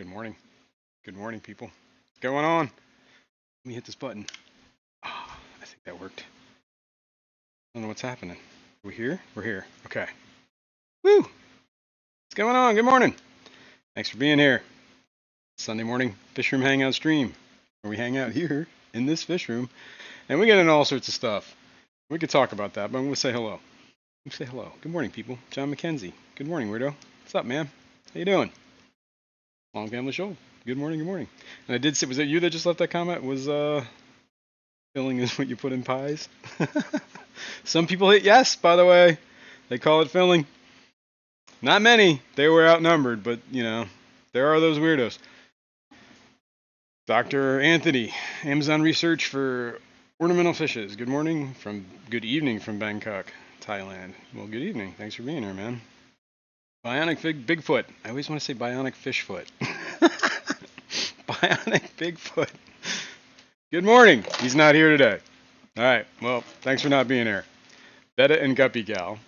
Good morning. Good morning, people. What's going on? Let me hit this button. Ah, I think that worked. I don't know what's happening. We're here? We're here. Okay. Woo! What's going on? Good morning. Thanks for being here. Sunday morning Fishroom Hangout stream, where we hang out here in this fish room, and we get into all sorts of stuff. We could talk about that, but I'm going to say hello. Say hello. Good morning, people. John McKenzie. Good morning, weirdo. What's up, man? How you doing? Long family show. Good morning, good morning. And I did say, was it you that just left that comment? Was filling is what you put in pies? Some people hit yes, by the way. They call it filling. Not many. They were outnumbered, but you know, there are those weirdos. Dr. Anthony, Amazon research for ornamental fishes. Good morning from good evening from Bangkok, Thailand. Well, good evening. Thanks for being here, man. Bionic Bigfoot. I always want to say bionic fish foot. Bionic Bigfoot. Good morning. He's not here today. All right. Well, thanks for not being here. Betta and Guppy Gal.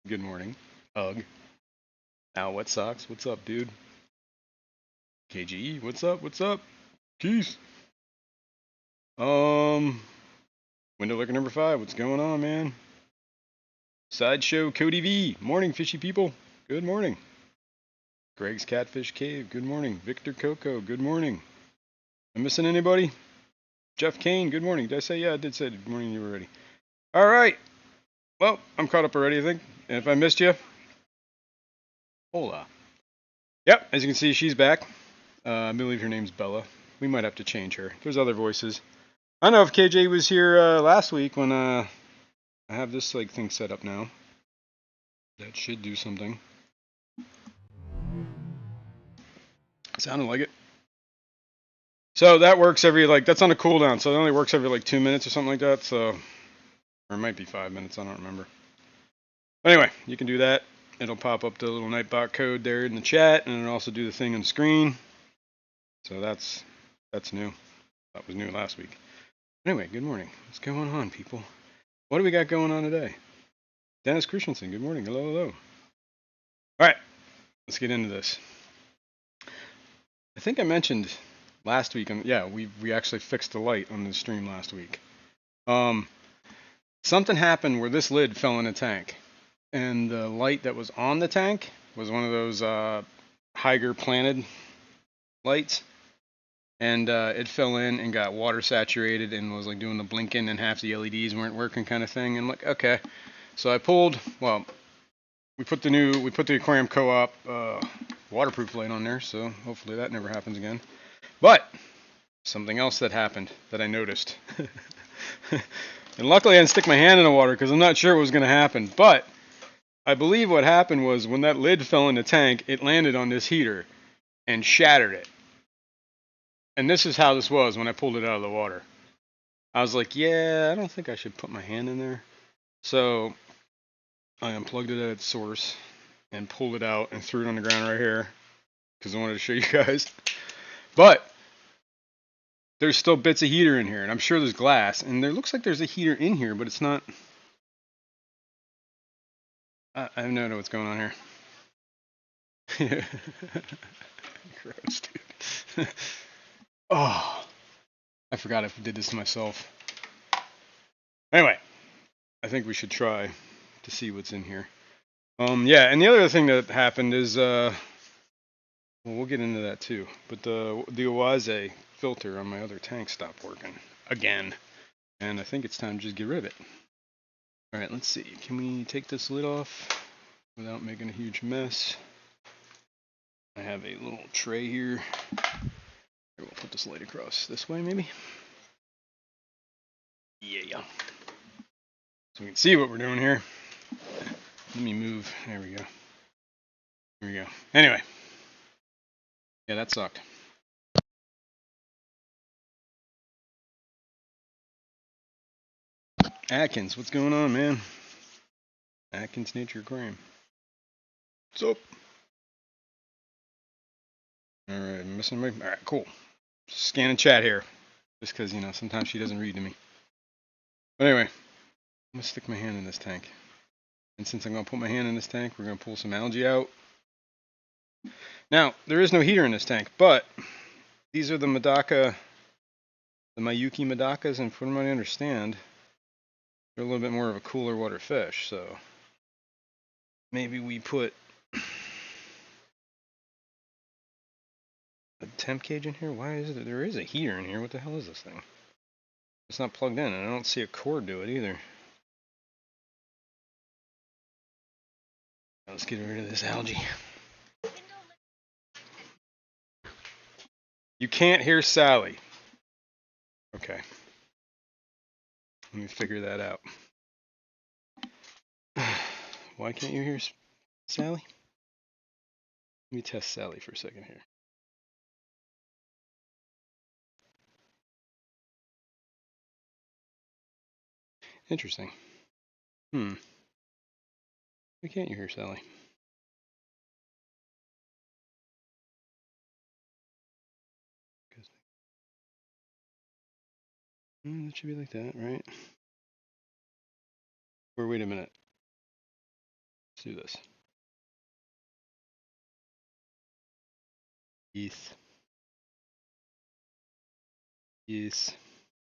Good morning. Ugh. Al Wet Socks. What's up, dude? KGE. What's up? What's up? Keys. Window looker number 5. What's going on, man? Sideshow Cody V. Morning, fishy people. Good morning. Greg's Catfish Cave. Good morning. Victor Coco. Good morning. Am I missing anybody? Jeff Kane. Good morning. Did I say? Yeah, I did say good morning. You were ready. All right. Well, I'm caught up already, I think. And if I missed you, hola. Yep, as you can see, she's back. I believe her name's Bella. We might have to change her. There's other voices. I don't know if KJ was here last week when I have this like thing set up now. That should do something. Sounded like it. So that works every that's on a cooldown. So it only works every 2 minutes or something like that. So, or it might be 5 minutes. I don't remember. But anyway, you can do that. It'll pop up the little Nightbot code there in the chat, and it'll also do the thing on the screen. So that's new. That was new last week. Anyway, good morning. What's going on, people? What do we got going on today? Dennis Christensen, good morning. Hello, hello. All right, let's get into this. I think I mentioned last week, yeah, we actually fixed the light on the stream last week. Something happened where this lid fell in a tank, and the light that was on the tank was one of those Higer planted lights, and it fell in and got water saturated and was doing the blinking, and half the LEDs weren't working kind of thing. And okay, so I pulled. Well, we put the Aquarium Co-op waterproof light on there, so hopefully that never happens again. But something else that happened that I noticed, and luckily I didn't stick my hand in the water because I'm not sure what was going to happen. But I believe what happened was when that lid fell in the tank, it landed on this heater and shattered it. And this is how this was when I pulled it out of the water. I was like, yeah, I don't think I should put my hand in there. So I unplugged it at its source and pulled it out and threw it on the ground right here because I wanted to show you guys. But there's still bits of heater in here, and I'm sure there's glass, and there looks like there's a heater in here, but it's not. I have no idea what's going on here. Gross, dude. Oh, I forgot I did this to myself. Anyway, I think we should try to see what's in here. Yeah, and the other thing that happened is, well, we'll get into that too. But the Oase filter on my other tank stopped working again, and I think it's time to just get rid of it. All right, let's see. Can we take this lid off without making a huge mess? I have a little tray here. We'll put this light across this way, maybe. Yeah. So we can see what we're doing here. Let me move. There we go. There we go. Anyway. Yeah, that sucked. Atkins, what's going on, man? Atkins Nature Aquarium. What's up? Alright, I'm missing my... Alright, cool. Scanning chat here. Just because, sometimes she doesn't read to me. But anyway, I'm going to stick my hand in this tank. And since I'm going to put my hand in this tank, we're going to pull some algae out. Now, there is no heater in this tank, but these are the Medaka, the Miyuki Medakas, and from what I understand, they're a little bit more of a cooler water fish, so maybe we put a temp gauge in here? Why is it? There is a heater in here. What the hell is this thing? It's not plugged in, and I don't see a cord to it either. Let's get rid of this algae. You can't hear Sally. Okay. Let me figure that out. Why can't you hear Sally? Let me test Sally for a second here. Interesting. Why can't you hear Sally? It should be like that, right? Or wait a minute. Let's do this. Yes. Yes.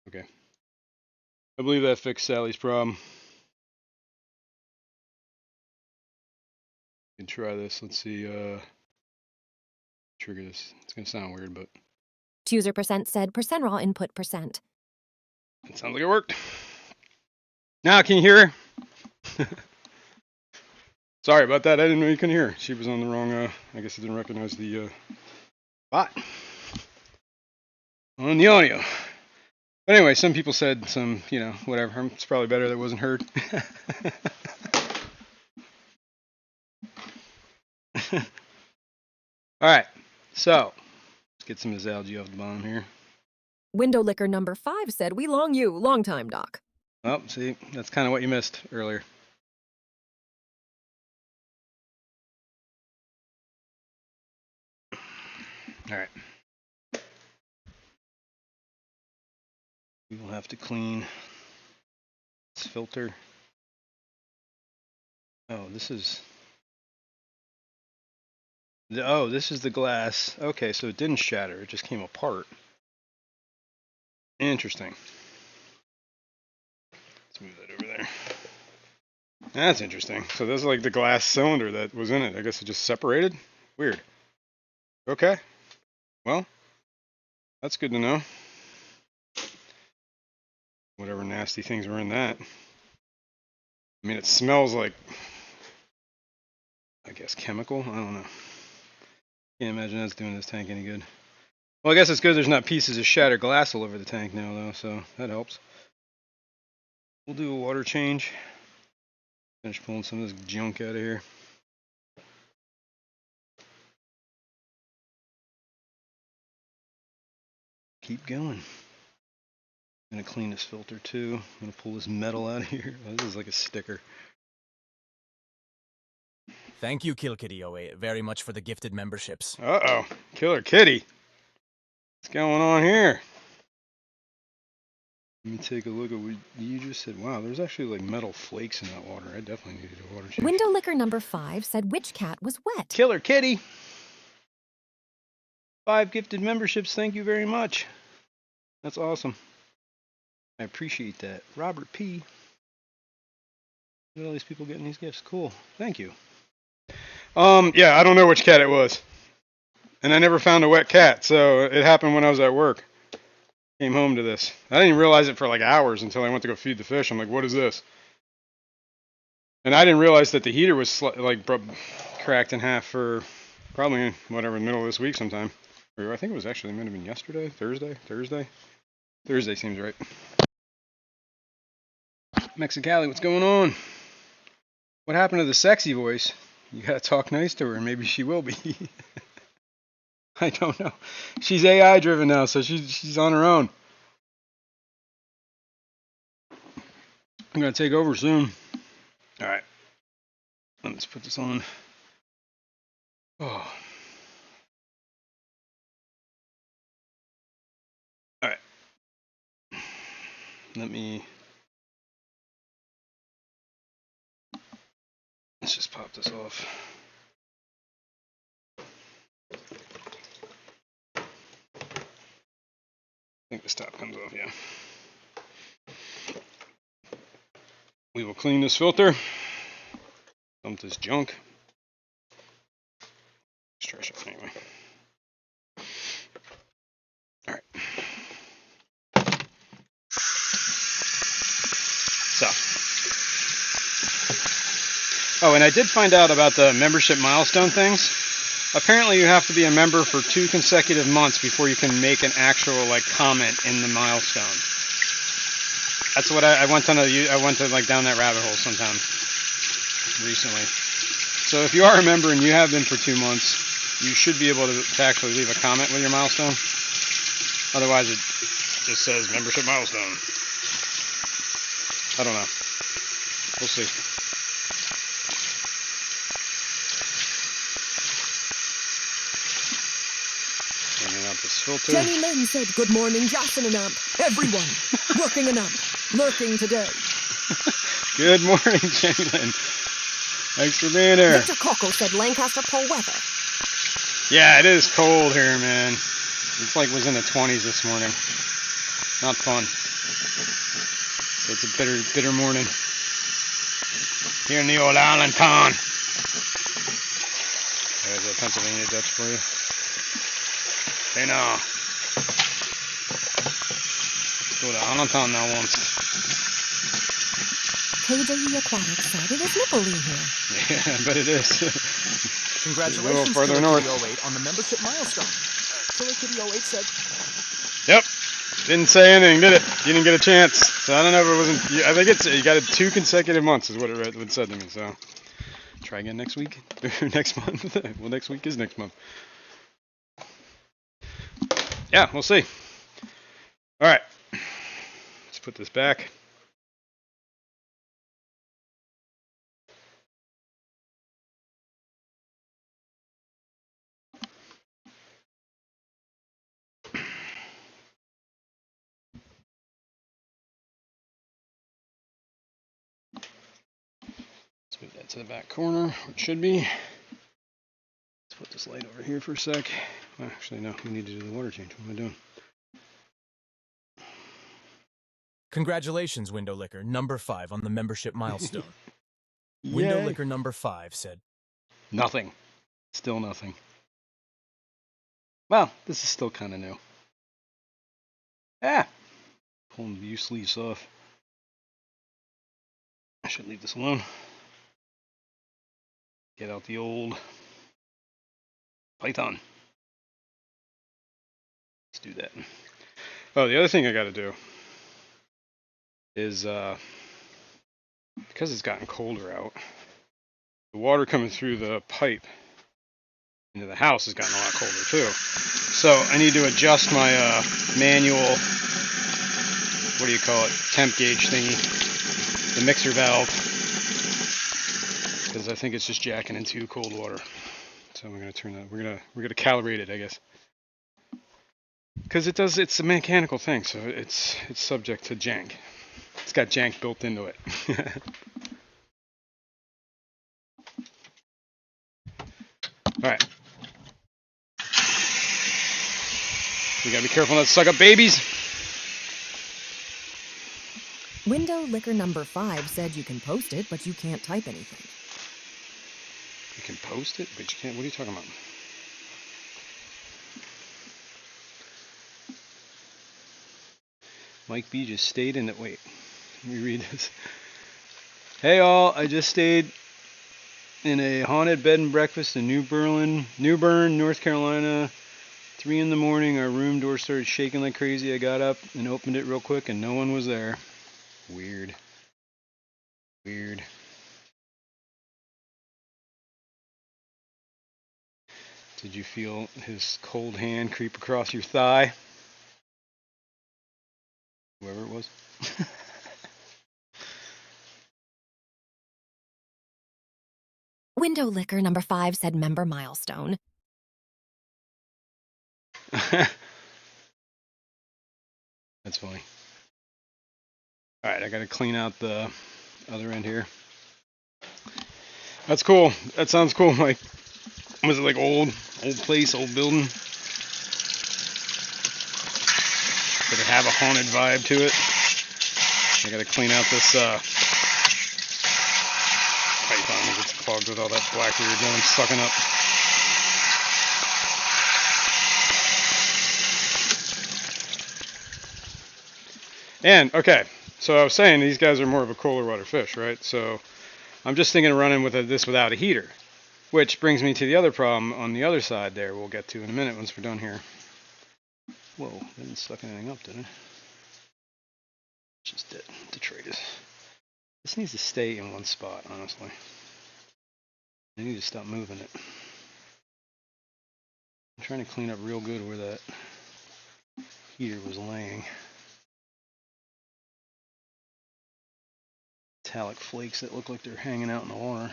Okay. I believe that fixed Sally's problem. We can try this. Let's see. Trigger this. It's gonna sound weird, but User percent said percent raw input percent. it sounds like it worked. Now can you hear her? Sorry about that. I didn't know you couldn't hear her. She was on the wrong. I guess it didn't recognize the bot on the audio. But anyway, some people said some, whatever. It's probably better that it wasn't heard. All right, so let's get some of this algae off the bottom here. Window licker number 5 said, "We long you, long time, Doc." Oh, see, that's kind of what you missed earlier. All right. We will have to clean this filter. Oh, this is the glass. Okay, so it didn't shatter. It just came apart. Interesting. Let's move that over there. That's interesting. So this is like the glass cylinder that was in it. I guess it just separated? Weird. Okay. Well, that's good to know. Whatever nasty things were in that. I mean, it smells like, I guess, chemical. I don't know. Can't imagine that's doing this tank any good. Well, I guess it's good there's not pieces of shattered glass all over the tank now, though, so that helps. We'll do a water change. Finish pulling some of this junk out of here. Keep going. I'm gonna clean this filter too. I'm gonna pull this metal out of here. Oh, this is like a sticker. Thank you, KillKitty08, very much for the gifted memberships. Uh-oh. Killer Kitty. What's going on here? Let me take a look at what you just said. Wow, there's actually like metal flakes in that water. I definitely needed a water change. Window licker number 5 said, "Which cat was wet?" Killer Kitty. 5 gifted memberships. Thank you very much. That's awesome. I appreciate that. Robert P. Look at all these people getting these gifts. Cool. Thank you. Yeah, I don't know which cat it was. And I never found a wet cat, so it happened when I was at work. Came home to this. I didn't even realize it for like hours until I went to go feed the fish. I'm like, what is this? And I didn't realize that the heater was cracked in half for probably whatever, middle of this week sometime. Or I think it was actually might have been yesterday, Thursday seems right. Mexicali, what's going on? What happened to the sexy voice? You gotta talk nice to her, maybe she will be. I don't know. She's AI driven now, so she's on her own. I'm gonna take over soon. All right. Let's put this on. Oh. All right. Let's just pop this off. think this top comes off, yeah. We will clean this filter. Dump this junk. Let's trash it anyway. Alright. So. Oh, and I did find out about the membership milestone things. Apparently you have to be a member for 2 consecutive months before you can make an actual like comment in the milestone. That's what I went on. I went to like down that rabbit hole sometime recently. So if you are a member and you have been for 2 months, you should be able to actually leave a comment with your milestone. Otherwise, it just says membership milestone. I don't know. We'll see. Bringing out this filter. Jenny Lynn said, "Good morning, Jason and Amp. Everyone, working and Amp, lurking today." Good morning, Jenny Lynn. Thanks for being here. Victor Cockle said, "Lancaster Pole weather." Yeah, it is cold here, man. It's like it was in the 20s this morning. Not fun. It's a bitter, bitter morning here in the old island town. There's a Pennsylvania Dutch for you. Hey now. Let's go to Allentown now once. KJE Aquatic said, "It is nipply here." Yeah, I bet it is. Congratulations, A little further Killer north. Kitty 08 on the membership milestone. Killer Kitty 08 said, Yep. Didn't say anything, did it? You didn't get a chance. So I don't know if it wasn't. I think it's you got it 2 consecutive months is what it said to me. So try again next week, next month. Well, next week is next month. Yeah, we'll see. All right. Let's put this back. Let's move that to the back corner, where it should be. Let's put this light over here for a sec. Well, actually, no, we need to do the water change. What am I doing? "Congratulations, Window Licker, number 5 on the membership milestone." Window Yay. Licker number 5 said, Nothing. Still nothing. Well, this is still kind of new. Ah! Pulling the view sleeves off. I should leave this alone. Get out the old Python. Let's do that. Oh, the other thing I got to do is, because it's gotten colder out, the water coming through the pipe into the house has gotten a lot colder too. So I need to adjust my manual, what do you call it, temp gauge thingy, the mixer valve, because I think it's just jacking into cold water. So we're gonna turn that. We're gonna calibrate it, I guess, because it's a mechanical thing, so it's subject to jank. It's got jank built into it. All right. You gotta be careful not to suck up babies. Window Licker number 5 said, "You can post it, but you can't type anything." You can post it, but you can't. What are you talking about? Mike B just stayed in it. Wait, let me read this. Hey all, I just stayed in a haunted bed and breakfast in New Bern, North Carolina. 3 in the morning, our room door started shaking like crazy. I got up and opened it real quick and no one was there. Weird. Weird. Did you feel his cold hand creep across your thigh? Whoever it was. Window Licker number 5 said, "Member milestone." That's funny. Alright, I gotta clean out the other end here. That's cool. That sounds cool, Mike. Was it like old place, old building? Did it have a haunted vibe to it? I gotta clean out this python because it's clogged with all that black weird that I'm sucking up. And, okay, so I was saying these guys are more of a cooler water fish, right? So I'm just thinking of running with this without a heater, which brings me to the other problem on the other side there we'll get to in a minute once we're done here. Whoa, I didn't suck anything up, did I? Just detritus. This needs to stay in one spot, honestly. I need to stop moving it. I'm trying to clean up real good where that heater was laying. Metallic flakes that look like they're hanging out in the water.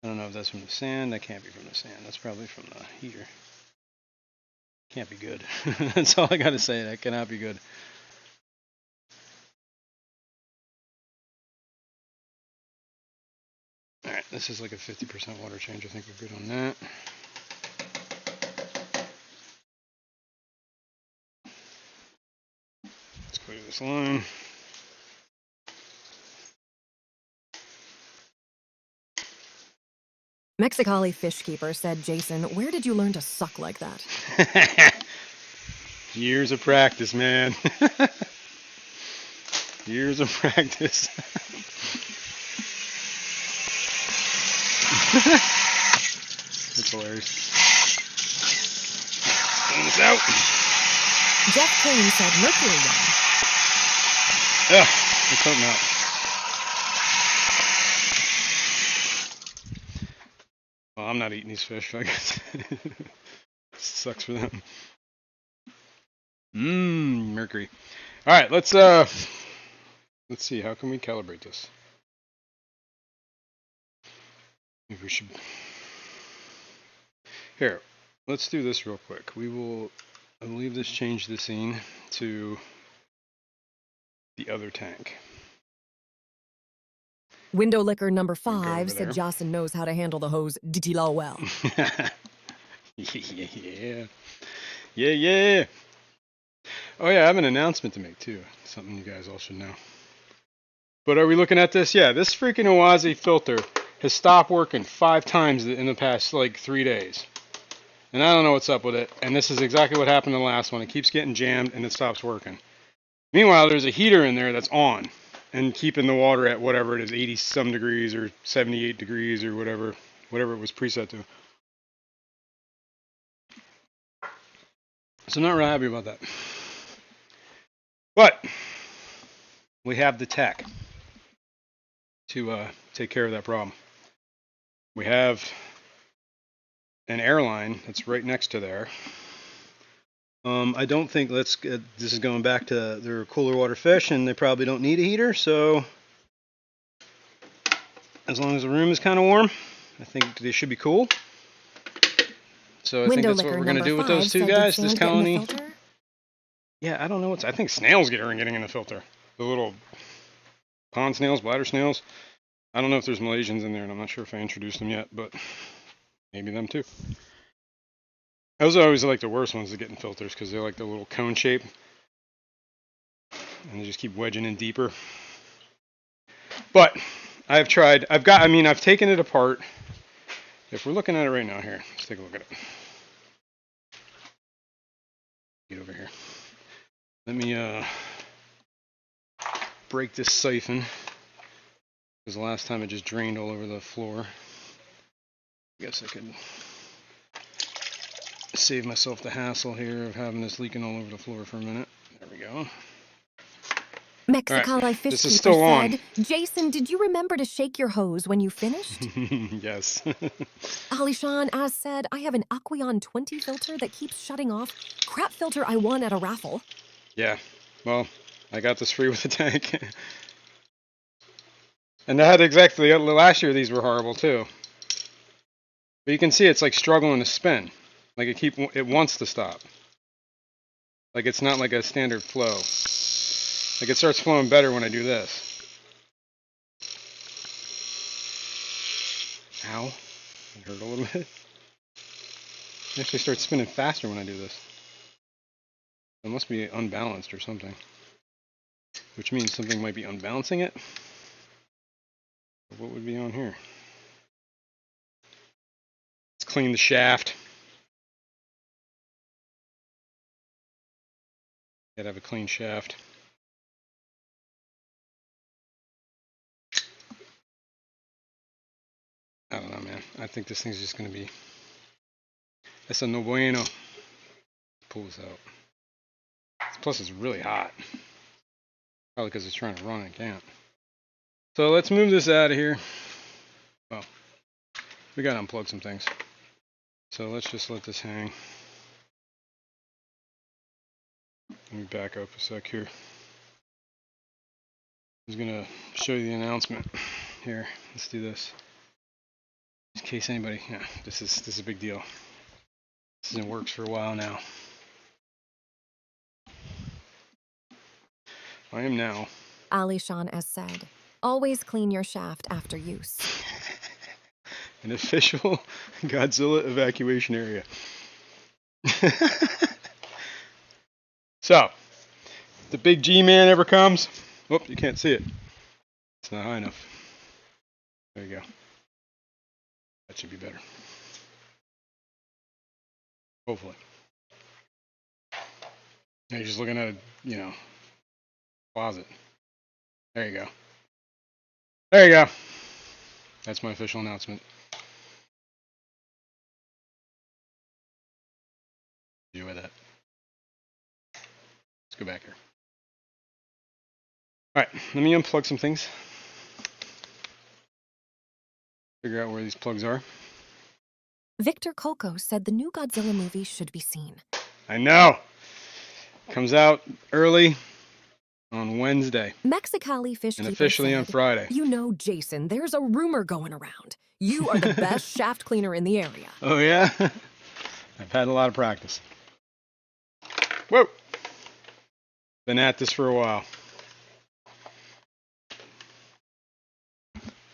I don't know if that's from the sand. That can't be from the sand. That's probably from the heater. Can't be good. That's all I gotta say. That cannot be good. Alright, this is like a 50% water change. I think we're good on that. Let's clear this line. Mexicali fish keeper said, Jason, where did you learn to suck like that? Years of practice, man. Years of practice. That's hilarious. Clean this out. Jeff Kane said mercury Ugh, let's hope not. Well, I'm not eating these fish, I guess. Sucks for them. Mercury. All right, let's see. How can we calibrate this? Maybe we should. Here, let's do this real quick. We will, I believe this changed the scene to the other tank. Window liquor number We'll go 5 over said there. Jocelyn knows how to handle the hose ditty-law well. Yeah. Yeah. Oh yeah, I have an announcement to make too. Something you guys all should know. But are we looking at this? Yeah, this freaking Oazi filter has stopped working 5 times in the past like 3 days. And I don't know what's up with it. And this is exactly what happened to the last one. It keeps getting jammed and it stops working. Meanwhile, there's a heater in there that's on and keeping the water at whatever it is, 80 some degrees or 78 degrees or whatever it was preset to. So I'm not real happy about that. But we have the tech to take care of that problem. We have an airline that's right next to there. I don't think this is going back to their cooler water fish, and they probably don't need a heater. So as long as the room is kind of warm, I think they should be cool. So I think that's what we're going to do with those two guys. This colony. Yeah, I don't know I think snails are getting in the filter. The little pond snails, bladder snails. I don't know if there's Malaysians in there, and I'm not sure if I introduced them yet, but maybe them too. Those are always like the worst ones to get in filters because they're like the little cone shape. And they just keep wedging in deeper. But I've taken it apart. If we're looking at it right now here, let's take a look at it. Get over here. Let me break this siphon. Because the last time it just drained all over the floor. I guess I could save myself the hassle here of having this leaking all over the floor for a minute. There we go. Mexicali fish this keeper is still on. said, Jason, did you remember to shake your hose when you finished? Yes. Alishan as said, I have an Aqueon 20 filter that keeps shutting off. Crap filter I won at a raffle. Yeah. Well, I got this free with the tank. And I had exactly, last year these were horrible too. But you can see it's like struggling to spin. Like it wants to stop. Like it's not like a standard flow. Like it starts flowing better when I do this. Ow. It hurt a little bit. It actually starts spinning faster when I do this. It must be unbalanced or something. Which means something might be unbalancing it. But what would be on here? Let's clean the shaft. Gotta have a clean shaft. I don't know, man. I think this thing's just gonna be... That's a no bueno. Pull this out. Plus it's really hot. Probably because it's trying to run and can't. So let's move this out of here. Well, we gotta unplug some things. So let's just let this hang. Let me back up a sec here. I was gonna show you the announcement. Here, let's do this. In case anybody, yeah, this is a big deal. This has been in works for a while now. I am now. Alishan has said, always clean your shaft after use. An official Godzilla evacuation area. So, if the big G-man ever comes, oh, you can't see it. It's not high enough. There you go. That should be better. Hopefully. Now you're just looking at a, closet. There you go. There you go. That's my official announcement. Enjoy that. Let's go back here. Alright, let me unplug some things. Figure out where these plugs are. Victor Coco said the new Godzilla movie should be seen. I know! Comes out early on Wednesday. Mexicali Fishkeeper And officially said, on Friday. You know, Jason, there's a rumor going around. You are the best shaft cleaner in the area. Oh yeah? I've had a lot of practice. Whoa! Been at this for a while.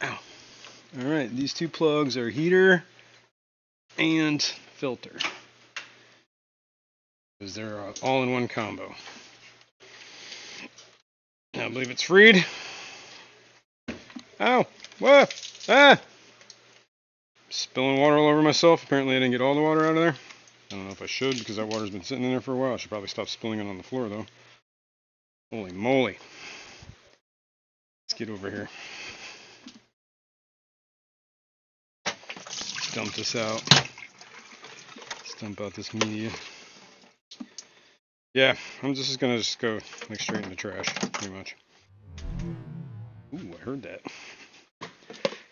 Ow. Alright, these two plugs are heater and filter. Because they're all in one combo. I believe it's freed. Ow! Whoa! Ah! Spilling water all over myself. Apparently I didn't get all the water out of there. I don't know if I should because that water's been sitting in there for a while. I should probably stop spilling it on the floor though. Holy moly. Let's get over here. Dump this out. Let's dump out this media. Yeah, I'm just gonna go like straight in the trash, pretty much. Ooh, I heard that.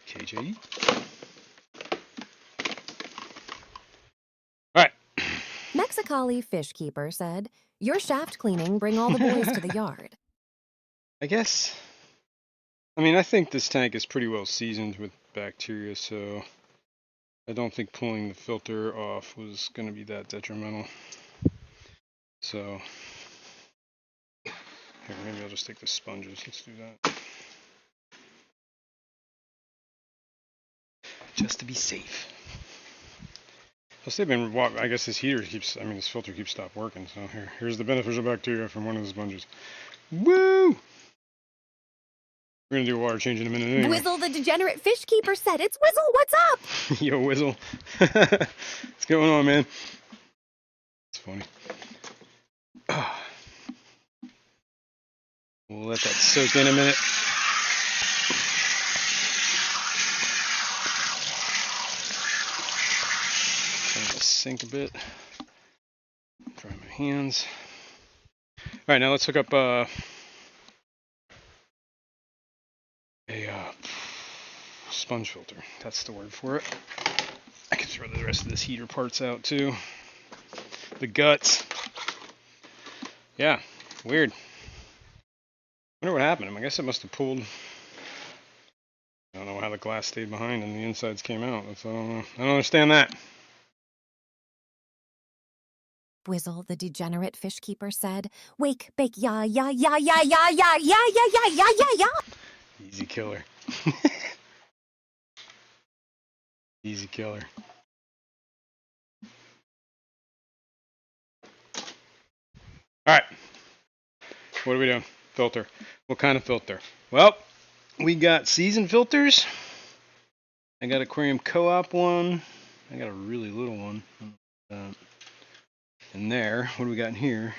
KJ. Alright. Mexicali Fishkeeper said, your shaft cleaning bring all the boys to the yard. I guess. I mean, I think this tank is pretty well seasoned with bacteria, so I don't think pulling the filter off was going to be that detrimental. So, here, maybe I'll just take the sponges. Let's do that. Just to be safe. Plus, they've been, I guess this filter keeps stopped working. So here's the beneficial bacteria from one of the sponges. Woo! We're gonna do a water change in a minute anyway. Whizzle the degenerate Fishkeeper said, it's Whizzle, what's up? Yo, Whizzle. What's going on, man? It's funny. We'll let that soak in a minute. Turn the sink a bit. Dry my hands. Alright, now let's hook up a sponge filter. That's the word for it. I can throw the rest of this heater parts out too. The guts. Yeah, weird. Wonder what happened. I guess it must have pulled. I don't know how the glass stayed behind and the insides came out. I don't know. I don't understand that. Whizzle the degenerate Fishkeeper said, wake, bake, ya, ya, ya, ya, ya, ya, ya, ya, ya, ya, ya, ya. Easy killer. Easy killer. All right. What are we doing? Filter. What kind of filter? Well, we got season filters. I got aquarium co-op one. I got a really little one. In there. What do we got in here?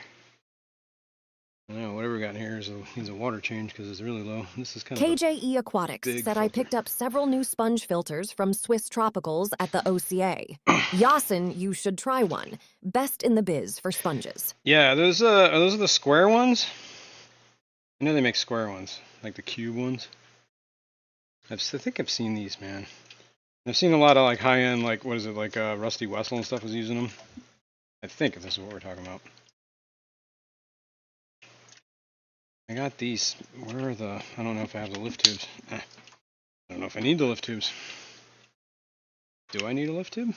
I don't know. Whatever we got in here needs a water change because it's really low. This is kind of KJE Aquatics big said I filter. picked up several new sponge filters from Swiss Tropicals at the OCA. Yasin, you should try one. Best in the biz for sponges. Yeah, those are the square ones. I know they make square ones, like the cube ones. I think I've seen these, man. I've seen a lot of like high-end, like what is it, like Rusty Wessel and stuff was using them. I think if this is what we're talking about. I got these. Where are the? I don't know if I have the lift tubes. I don't know if I need the lift tubes. Do I need a lift tube?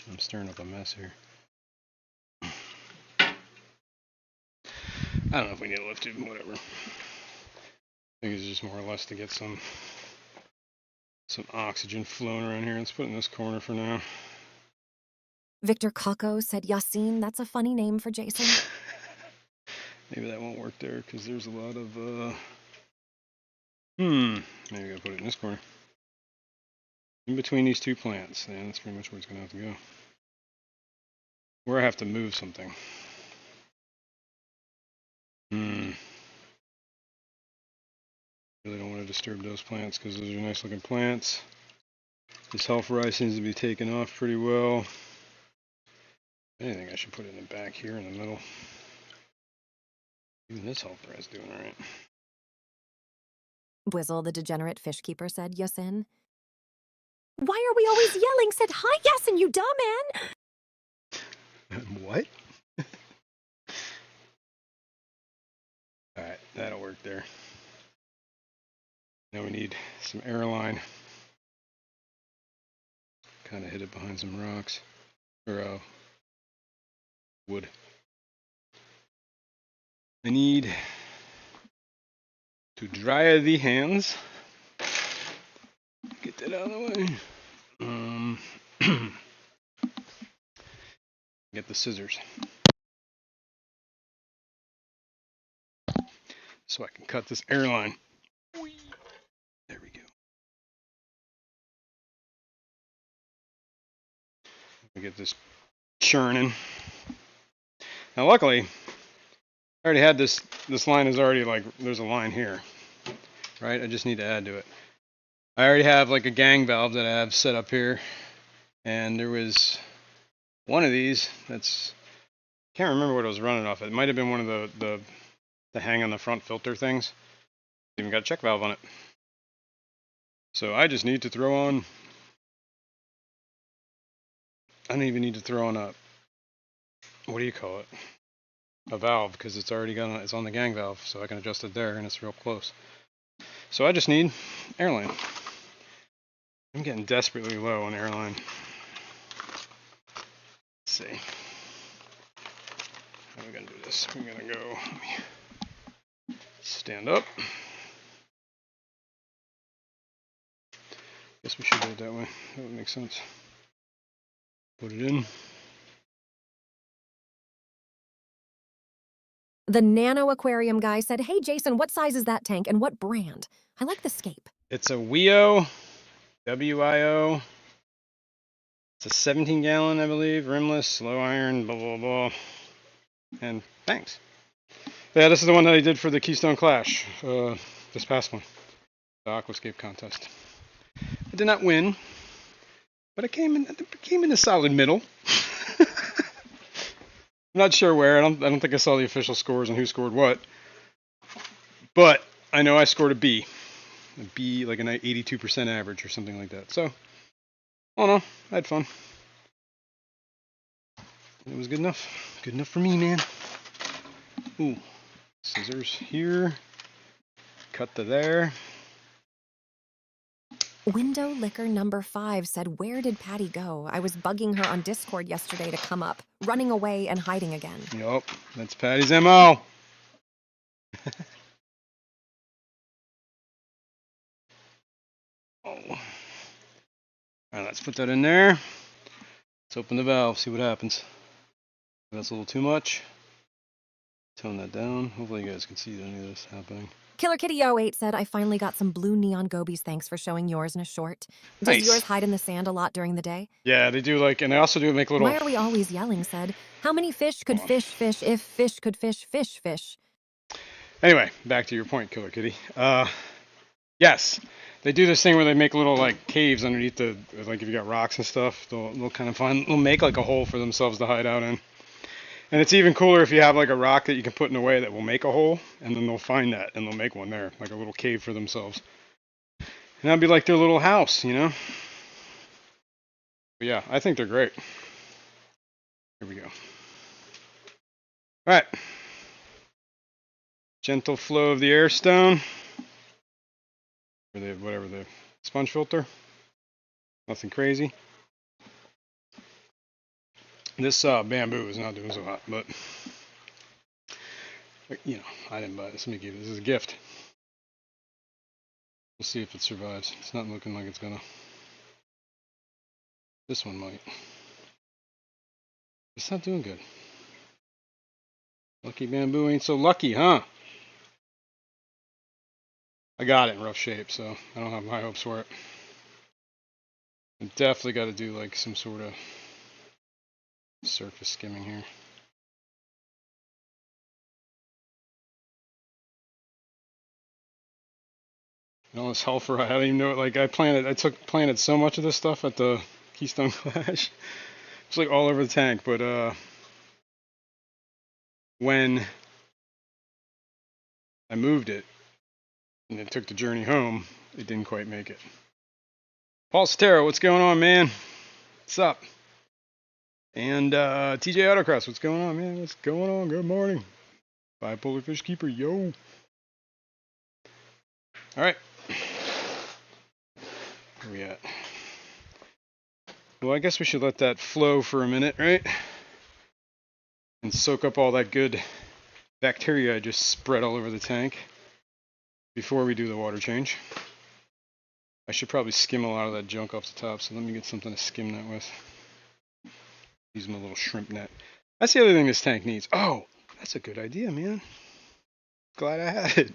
I'm stirring up a mess here. I don't know if we need a lift tube. Whatever. I think it's just more or less to get some oxygen flowing around here. Let's put it in this corner for now. Victor Kako said Yasin, that's a funny name for Jason. Maybe that won't work there because there's a lot of maybe I gotta put it in this corner. In between these two plants. Yeah, that's pretty much where it's gonna have to go. Where I have to move something. Really don't want to disturb those plants because those are nice looking plants. This health rice seems to be taking off pretty well. I think I should put it in the back here in the middle. Even this health rice is doing alright. Bwizzle, the degenerate fish keeper, said Yasin. Why are we always yelling? Said hi, Yasin, you dumb man. What? Alright, that'll work there. Now we need some airline. Kind of hid it behind some rocks. Or wood. I need to dry the hands. Get that out of the way. Get the scissors. So I can cut this airline. There we go. We get this churning. Now luckily, I already had this line is already like, there's a line here, right? I just need to add to it. I already have like a gang valve that I have set up here, and there was one of these that's, can't remember what it was running off. It might have been one of the hang on the front filter things. Even got a check valve on it. So I just need to throw on, I don't even need to throw on a, what do you call it? A valve, because it's already got, it's on the gang valve, so I can adjust it there and it's real close. So I just need airline. I'm getting desperately low on airline. Let's see. How are we gonna do this? We're gonna go stand up. Guess we should do it that way. That would make sense. Put it in. The nano aquarium guy said, hey, Jason, what size is that tank and what brand? I like the scape. It's a WIO, W-I-O. It's a 17 gallon, I believe, rimless, low iron, blah, blah, blah. And thanks. Yeah, this is the one that I did for the Keystone Clash, this past one, the Aquascape contest. I did not win, but I came in a solid middle. I'm not sure where. I don't think I saw the official scores and who scored what. But I know I scored a B, like an 82% average or something like that. So, I don't know. I had fun. It was good enough. Good enough for me, man. Ooh, scissors here. Cut to there. Window Liquor number 5 said, where did Patty go? I was bugging her on Discord yesterday to come up, running away and hiding again. Yup, that's Patty's MO. Oh. Alright, let's put that in there. Let's open the valve, see what happens. That's a little too much. Tone that down. Hopefully you guys can see any of this happening. Killer Kitty 08 said, I finally got some blue neon gobies. Thanks for showing yours in a short. Does Nice. yours hide in the sand a lot during the day? Yeah, they do like, and they also do make little. Why are we always yelling? Said, how many fish could fish if fish could fish? Anyway, back to your point, Killer Kitty. Yes, they do this thing where they make little like caves underneath the, like if you got rocks and stuff, they'll kind of they'll make like a hole for themselves to hide out in. And it's even cooler if you have like a rock that you can put in a way that will make a hole, and then they'll find that and they'll make one there, like a little cave for themselves. And that'd be like their little house, you know? But yeah, I think they're great. Here we go. All right. Gentle flow of the air stone. Or whatever the sponge filter. Nothing crazy. This bamboo is not doing so hot, but you know, I didn't buy this. Somebody gave it. This is a gift. We'll see if it survives. It's not looking like it's gonna. This one might. It's not doing good. Lucky bamboo ain't so lucky, huh? I got it in rough shape, so I don't have high hopes for it. I definitely got to do like some sort of surface skimming here. And all this sulfur, I don't even know. Like I planted so much of this stuff at the Keystone Clash. It's like all over the tank, but when I moved it and it took the journey home, it didn't quite make it. Paul Sotero, what's going on, man? What's up? And TJ Autocross, what's going on, man? What's going on? Good morning. Bipolar Fish Keeper, yo. All right. Where we at? Well, I guess we should let that flow for a minute, right? And soak up all that good bacteria I just spread all over the tank before we do the water change. I should probably skim a lot of that junk off the top, so let me get something to skim that with. Use my little shrimp net. That's the other thing this tank needs. Oh, that's a good idea, man. Glad I had it.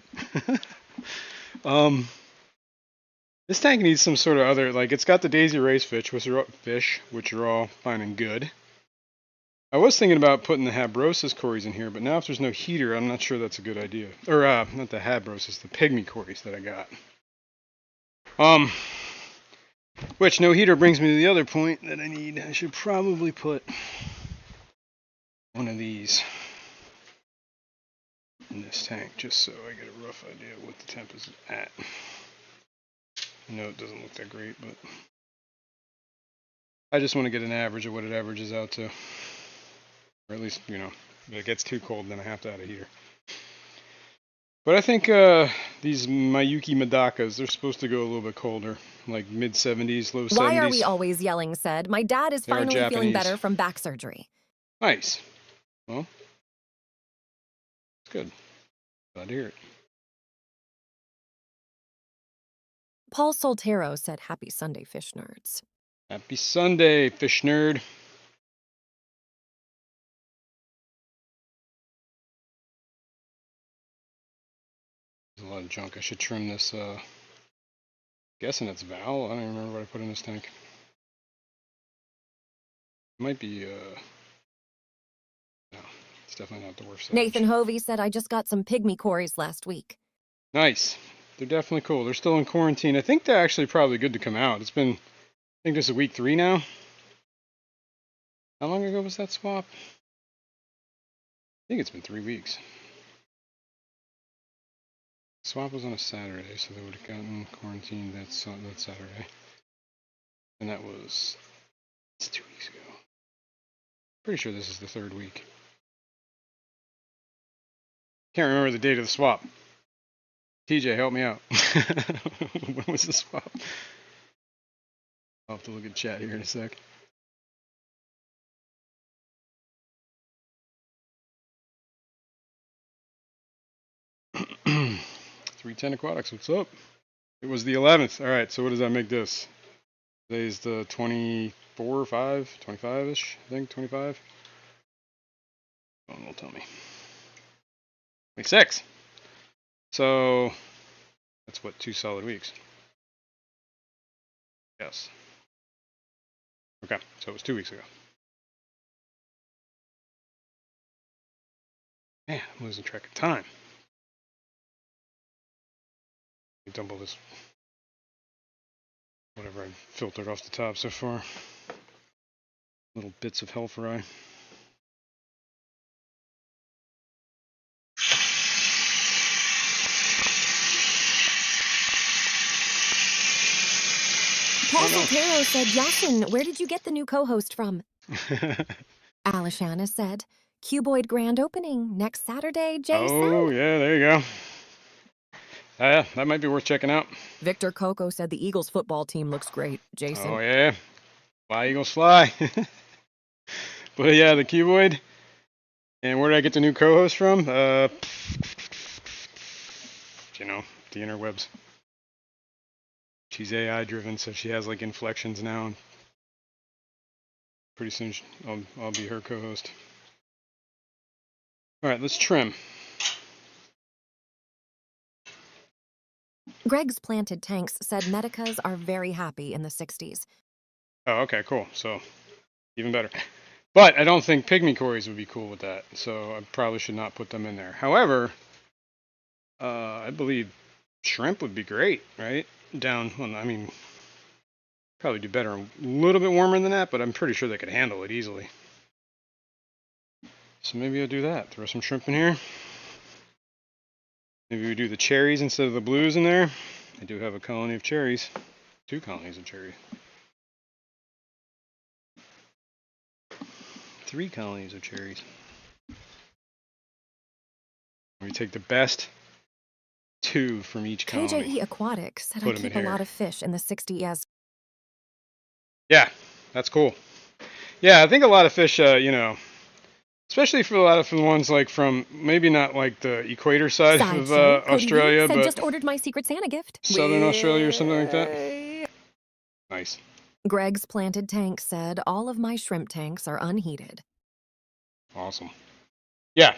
This tank needs some sort of other, like it's got the Daisy Race fish, which are all fine and good. I was thinking about putting the Habrosis cories in here, but now if there's no heater, I'm not sure that's a good idea. Or not the Habrosis, the pygmy cories that I got. Which no heater brings me to the other point that I need. I should probably put one of these in this tank just so I get a rough idea of what the temp is at. I know it doesn't look that great, but I just want to get an average of what it averages out to. Or at least, you know, if it gets too cold, then I have to add a heater. But I think these Miyuki Madakas, they're supposed to go a little bit colder, like mid-70s, low 70s. Why are we always yelling? Said, my dad is finally feeling better from back surgery. Nice. Well, it's good. Glad to hear it. Paul Soltero said, happy Sunday, fish nerds. Happy Sunday, fish nerd. There's a lot of junk. I should trim this, guessing it's Val. I don't even remember what I put in this tank. It might be, no, it's definitely not the worst. Nathan Hovey said, I just got some pygmy cories last week. Nice. They're definitely cool. They're still in quarantine. I think they're actually probably good to come out. It's been, I think this is week 3 now. How long ago was that swap? I think it's been 3 weeks. Swap was on a Saturday, so they would have gotten quarantined that Saturday. And that was, it's 2 weeks ago. Pretty sure this is the 3rd week. Can't remember the date of the swap. TJ, help me out. When was the swap? I'll have to look at chat here in a sec. 310 Aquatics, what's up? It was the 11th. All right, so what does that make this? Today's the 24, 5, 25-ish, I think, 25. Phone will tell me. 26. So that's what, 2 solid weeks. Yes. Okay, so it was 2 weeks ago. Man, I'm losing track of time. Let me dumble this, whatever I filtered off the top so far. Little bits of hell fry. Paul Soltero said, Yasin, where did you get the new co-host from? Alishana said, Cuboid grand opening next Saturday, Jay Oh, said. yeah, there you go. Yeah, that might be worth checking out. Victor Coco said the Eagles football team looks great, Jason. Oh, yeah. Fly, Eagles, fly. But yeah, the Cuboid. And where did I get the new co-host from? You know, the interwebs. She's AI driven, so she has like inflections now. And pretty soon I'll be her co-host. All right, let's trim. Greg's Planted Tanks said Medicas are very happy in the 60s. Oh, okay, cool. So even better. But I don't think pygmy cories would be cool with that, so I probably should not put them in there. However, I believe shrimp would be great, right? Well, I mean, probably do better a little bit warmer than that, but I'm pretty sure they could handle it easily. So maybe I'll do that. Throw some shrimp in here. Maybe we do the cherries instead of the blues in there. I do have a colony of cherries. 2 colonies of cherries. 3 colonies of cherries. We take the best 2 from each colony. KJE Aquatics said I keep a lot of fish in the 60s. Yeah, that's cool. Yeah, I think a lot of fish, you know, especially for the ones like from maybe not like the equator side of Australia, said, but just ordered my Secret Santa gift. Southern Australia or something like that. Nice. Greg's Planted Tank said all of my shrimp tanks are unheated. Awesome. Yeah,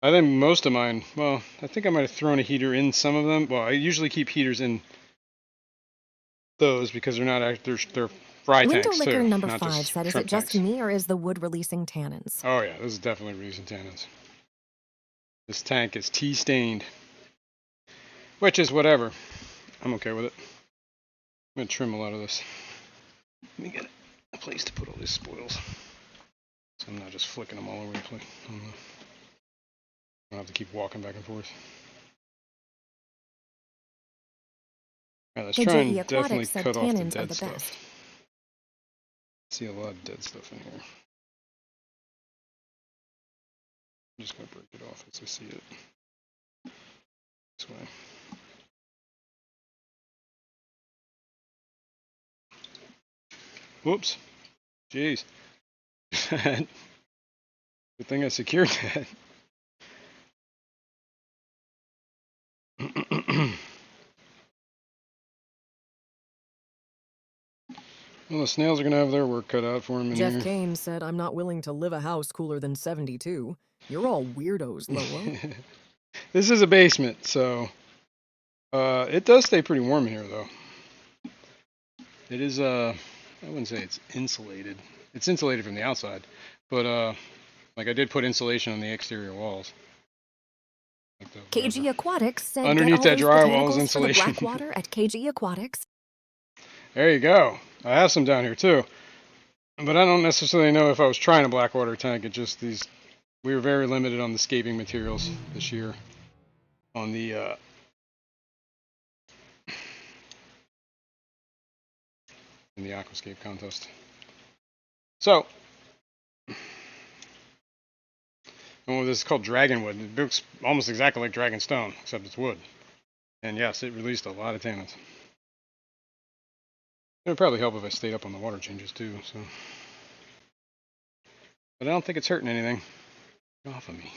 I think most of mine, well, I think I might have thrown a heater in some of them. Well, I usually keep heaters in those because they're not, they're fry Window tanks Liquor too. number not 5 just said, is shrimp it just tanks. me or is the wood releasing tannins? Oh yeah, this is definitely releasing tannins. This tank is tea stained, which is whatever. I'm okay with it. I'm gonna trim a lot of this. Let me get a place to put all these spoils, so I'm not just flicking them all over the place. I don't have to keep walking back and forth. All right, let's try and definitely cut off the dead stuff. See a lot of dead stuff in here. I'm just gonna break it off as I see it. This way. Whoops. Jeez. Good thing I secured that. Well, the snails are going to have their work cut out for them in here. Jeff Kane said, I'm not willing to live a house cooler than 72. You're all weirdos, Lolo. This is a basement, so it does stay pretty warm in here, though. It is, I wouldn't say it's insulated. It's insulated from the outside, but like I did put insulation on the exterior walls. Like KG Aquatics said, underneath that drywall is insulation. For the Blackwater at KG Aquatics. There you go. I have some down here too, but I don't necessarily know if I was trying a Blackwater tank. It just we were very limited on the scaping materials this year on the in the aquascape contest. So, and this is called Dragonwood. It looks almost exactly like Dragonstone, except it's wood. And yes, it released a lot of tannins. It would probably help if I stayed up on the water changes too. So, but I don't think it's hurting anything. Get off of me.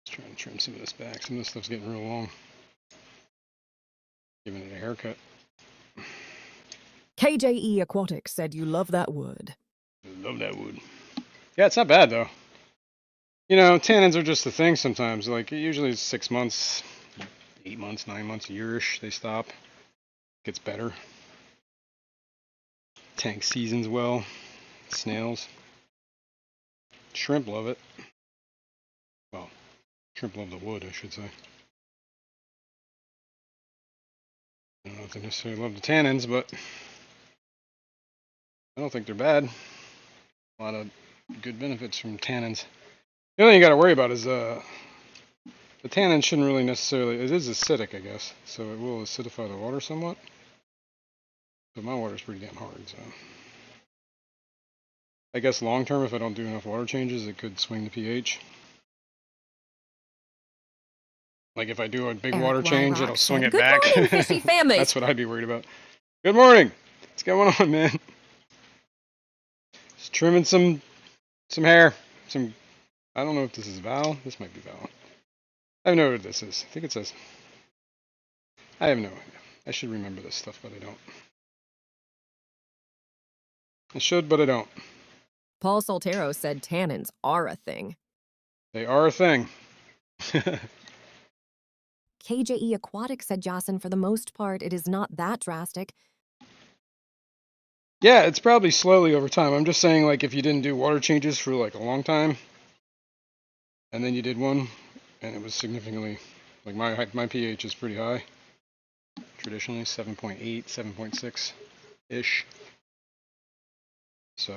Let's try and trim some of this back. Some of this stuff's getting real long. Giving it a haircut. KJE Aquatics said you love that wood. I love that wood. Yeah, it's not bad though. You know, tannins are just a thing sometimes. Like usually it's 6 months, 8 months, 9 months, a yearish. They stop. Gets better. Tank seasons well. Snails. Shrimp love it. Well, shrimp love the wood, I should say. I don't know if they necessarily love the tannins, but I don't think they're bad. A lot of good benefits from tannins. The only thing you got to worry about is the tannin shouldn't really necessarily. It is acidic, I guess, so it will acidify the water somewhat. But my water's pretty damn hard, so I guess long term, if I don't do enough water changes, it could swing the pH. Like if I do a big Eric water change, Wyrock it'll swing said, it "Good back. morning, fishy family." That's what I'd be worried about. Good morning. What's going on, man? Just trimming some hair. I don't know if this is Val. This might be Val. I have no idea what this is. I think it says. I have no idea. I should remember this stuff, but I don't. I should, but I don't. Paul Soltero said tannins are a thing. They are a thing. KJE Aquatics said, Jocelyn, for the most part, it is not that drastic. Yeah, it's probably slowly over time. I'm just saying, like, if you didn't do water changes for like a long time, and then you did one, and it was significantly, like my pH is pretty high. Traditionally 7.8, 7.6 ish. So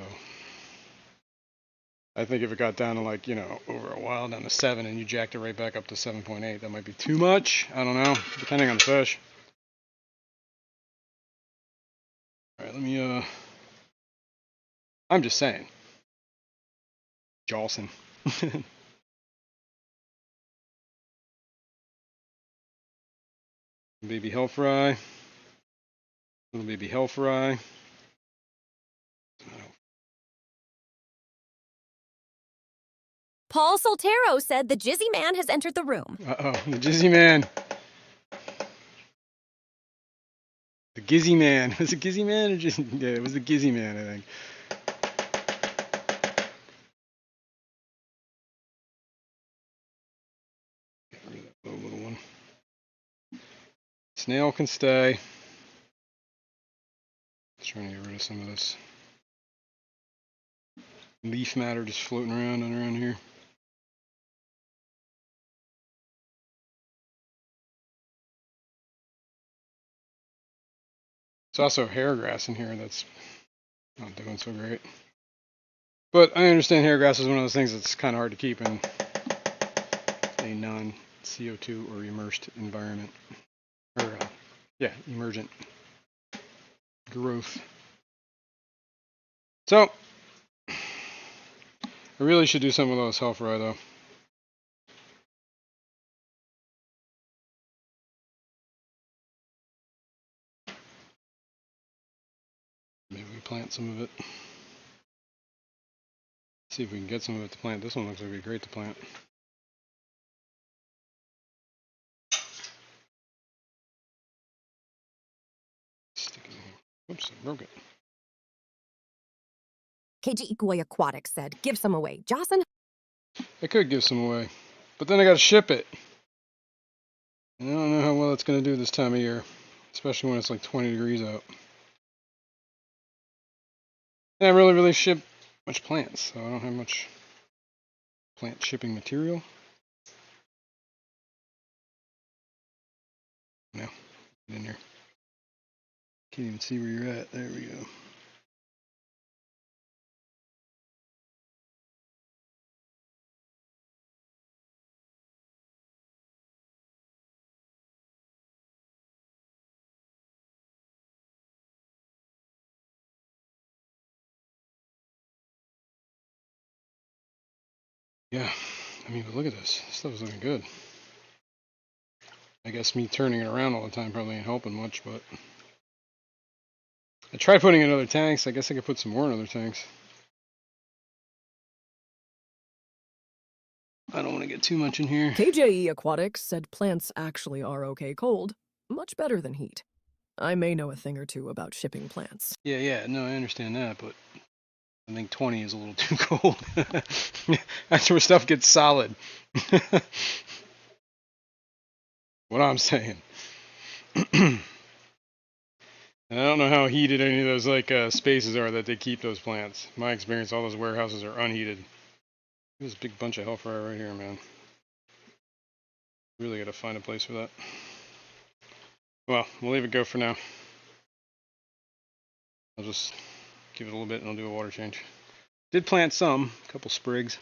I think if it got down to like, you know, over a while down to 7 and you jacked it right back up to 7.8, that might be too much. I don't know, depending on the fish. All right, let me, I'm just saying. Jolson. Baby hell fry. Little baby hell fry. Paul Soltero said the Jizzy Man has entered the room. Uh-oh, the Jizzy Man. The Gizzy Man. Was it Gizzy Man or just... Yeah, it was the Gizzy Man, I think. Get rid of that little one. Snail can stay. Just trying to get rid of some of this leaf matter just floating around here. There's also hair grass in here that's not doing so great. But I understand hair grass is one of those things that's kind of hard to keep in a non-CO2 or immersed environment. Or, yeah, emergent growth. So, I really should do some of those hell fry though. Maybe we plant some of it. See if we can get some of it to plant. This one looks like it'd be great to plant. Stick it in here. Oops, I broke it. KJE Aquatics said, give some away. Jocelyn? I could give some away, but then I gotta ship it. And I don't know how well it's gonna do this time of year, especially when it's like 20 degrees out. And I really ship much plants, so I don't have much plant shipping material. No, get in there. Can't even see where you're at. There we go. Yeah, I mean, but look at this. This stuff is looking good. I guess me turning it around all the time probably ain't helping much, but I tried putting in other tanks. I guess I could put some more in other tanks. I don't want to get too much in here. KJE Aquatics said plants actually are okay cold. Much better than heat. I may know a thing or two about shipping plants. Yeah, no, I understand that, but I think 20 is a little too cold. That's where stuff gets solid. What I'm saying. And I don't know how heated any of those like spaces are that they keep those plants. In my experience, all those warehouses are unheated. There's a big bunch of hellfire right here, man. Really got to find a place for that. Well, we'll leave it go for now. I'll just give it a little bit and I'll do a water change. Did plant some, a couple sprigs.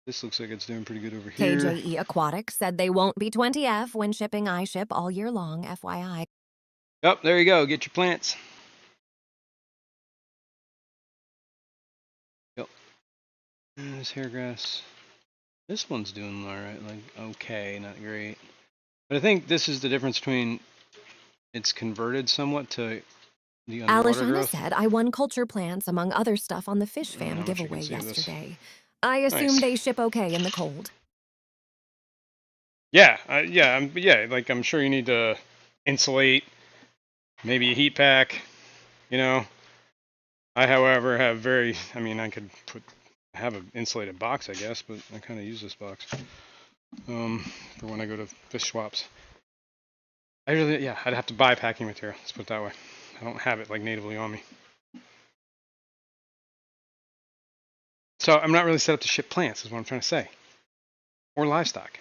This looks like it's doing pretty good over here. KJE Aquatic said they won't be 20F when shipping iShip all year long, FYI. Oh, there you go. Get your plants. Yep. And this hair grass. This one's doing alright. Like, okay, not great. But I think this is the difference between it's converted somewhat to the underwater Alishana growth. said I won culture plants among other stuff on the Fish I don't know Fam how much you giveaway can see of this. yesterday. I assume Nice. they ship okay in the cold. Yeah, like I'm sure you need to insulate, maybe a heat pack, you know. I, however, have I could have an insulated box, I guess, but I kind of use this box for when I go to fish swaps. I'd have to buy packing material, let's put it that way. I don't have it like natively on me. So I'm not really set up to ship plants, is what I'm trying to say. Or livestock.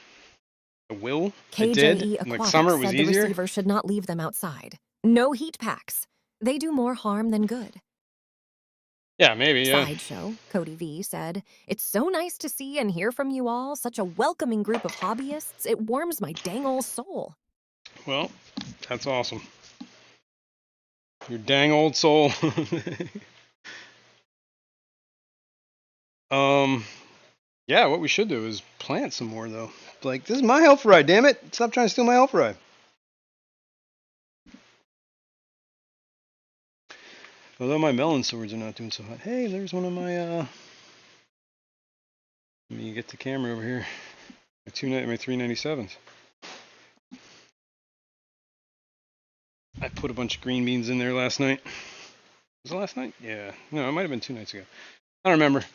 I will. I did. KJE In like Aquatic summer, it was said the easier. receiver should not leave them outside. No heat packs. They do more harm than good. Yeah, maybe, yeah. Sideshow, Cody V said, it's so nice to see and hear from you all, such a welcoming group of hobbyists. It warms my dang old soul. Well, that's awesome. Your dang old soul. Yeah, what we should do is plant some more, though. Like, this is my health ride, damn it. Stop trying to steal my health ride. Although my melon swords are not doing so hot. Hey, there's one of my, let me get the camera over here. My 397s. I put a bunch of green beans in there last night. Was it last night? Yeah. No, it might have been 2 nights ago. I don't remember.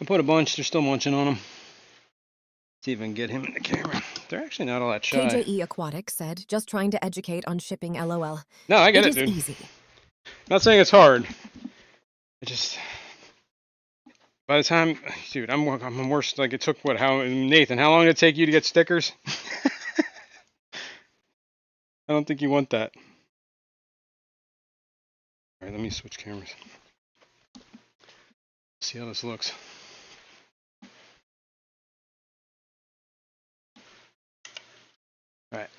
I put a bunch. They're still munching on them. Let's see if I can get him in the camera. They're actually not all that shy. KJE Aquatic said, just trying to educate on shipping LOL. No, I get it, is dude. easy. Not saying it's hard. I just... By the time... Dude, I'm worse. Like, it took, Nathan, how long did it take you to get stickers? I don't think you want that. Alright, let me switch cameras. See how this looks. Alright.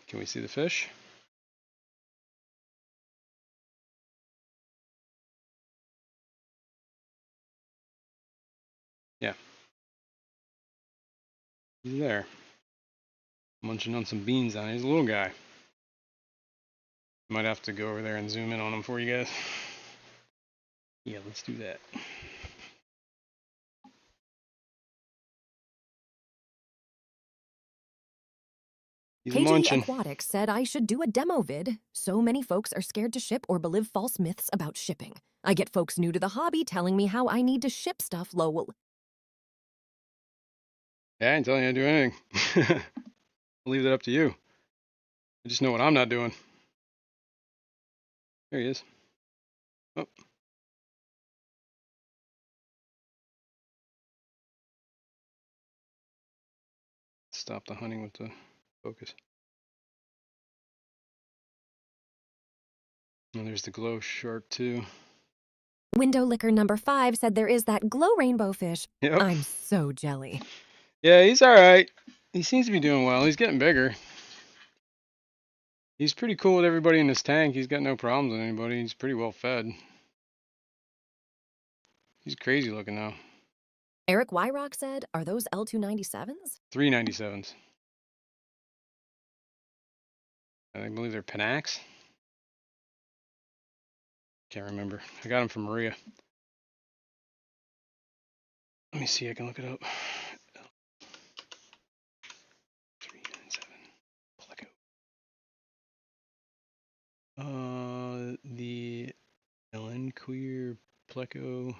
Can we see the fish? Yeah. He's there. Munching on some beans on it. He's a little guy. Might have to go over there and zoom in on him for you guys. Yeah, let's do that. He's KJE munching. Aquatic said I should do a demo vid. So many folks are scared to ship or believe false myths about shipping. I get folks new to the hobby telling me how I need to ship stuff low. Yeah, I ain't telling you how to do anything. I'll leave that up to you. I just know what I'm not doing. There he is. Oh. Stop the hunting with the focus. And there's the glow shark too. Window Liquor number 5 said there is that glow rainbow fish. Yep. I'm so jelly. Yeah, he's alright. He seems to be doing well. He's getting bigger. He's pretty cool with everybody in his tank. He's got no problems with anybody. He's pretty well fed. He's crazy looking now. Eric Wyrock said, are those L297s? 397s. I believe they're Panax. Can't remember. I got them from Maria. Let me see. I can look it up. queer pleco.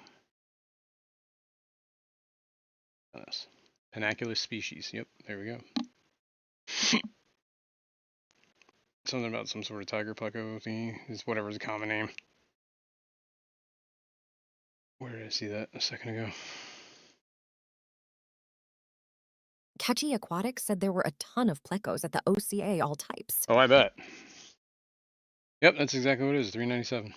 Panaculus species. Yep, there we go. Something about some sort of tiger pleco thingy. Is whatever's a common name. Where did I see that a second ago? Catchy Aquatics said there were a ton of plecos at the OCA, all types. Oh, I bet. Yep, that's exactly what it is. $3.97.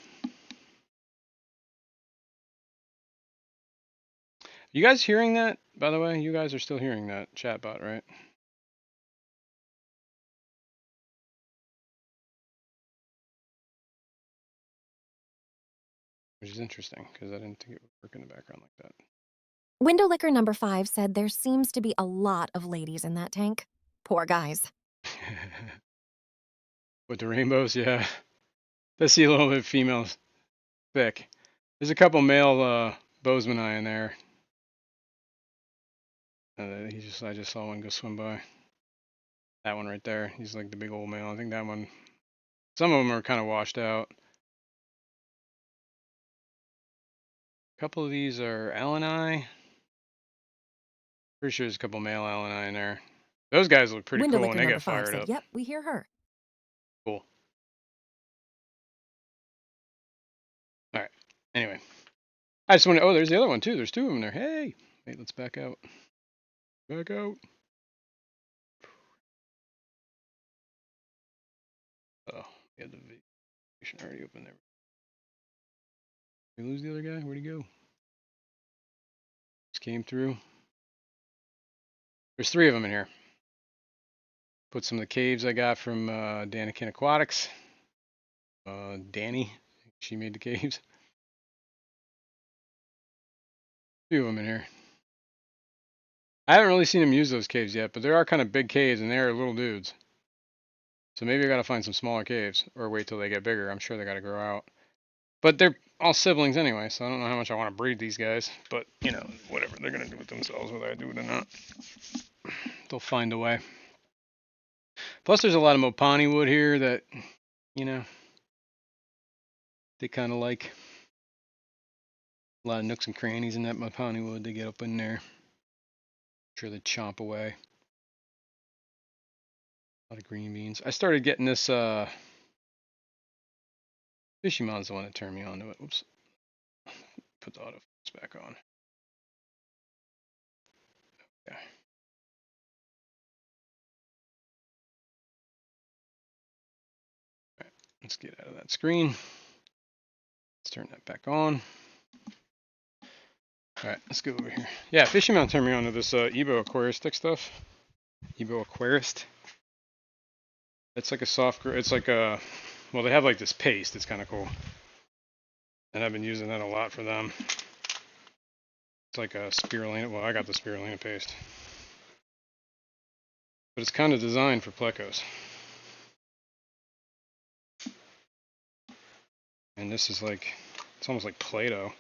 You guys hearing that? By the way, you guys are still hearing that chatbot, right? Which is interesting because I didn't think it would work in the background like that. Window Licker number 5 said there seems to be a lot of ladies in that tank. Poor guys. With the rainbows, yeah. Let's see a little bit female thick. There's a couple male Bozemanii in there. I just saw one go swim by. That one right there. He's like the big old male. I think that one. Some of them are kind of washed out. A couple of these are Alani. Pretty sure there's a couple male Alani in there. Those guys look pretty Window cool Licker when they number get 5 fired said, up. yep, we hear her. Cool. All right. Anyway, I just want to. Oh, there's the other one too. There's two of them there. Hey, wait, let's back out. Back out. Oh, we had the vacation already open there. Did we lose the other guy? Where'd he go? Just came through. There's 3 of them in here. Put some of the caves I got from Danikin Aquatics. Danny, she made the caves. 2 of them in here. I haven't really seen him use those caves yet, but there are kind of big caves and they're little dudes. So maybe I gotta find some smaller caves or wait till they get bigger. I'm sure they gotta grow out. But they're all siblings anyway, so I don't know how much I want to breed these guys. But, you know, whatever they're gonna do with themselves, whether I do it or not. They'll find a way. Plus there's a lot of Mopani wood here that, you know, they kind of like. A lot of nooks and crannies in that Mopani wood. They get up in there. I'm sure they chomp away. A lot of green beans. I started getting this Fishymon's the one that turned me on to it. Whoops. Put the autofocus back on. Okay. Alright, let's get out of that screen. Let's turn that back on. Alright, let's go over here. Yeah, Fishymon turned me on to this Ebo Aquaristic stuff. Ebo Aquarist. It's like a soft, it's like a, well, they have like this paste. It's kind of cool. And I've been using that a lot for them. It's like a spirulina. Well, I got the spirulina paste. But it's kind of designed for plecos. And this is like, it's almost like Play-Doh.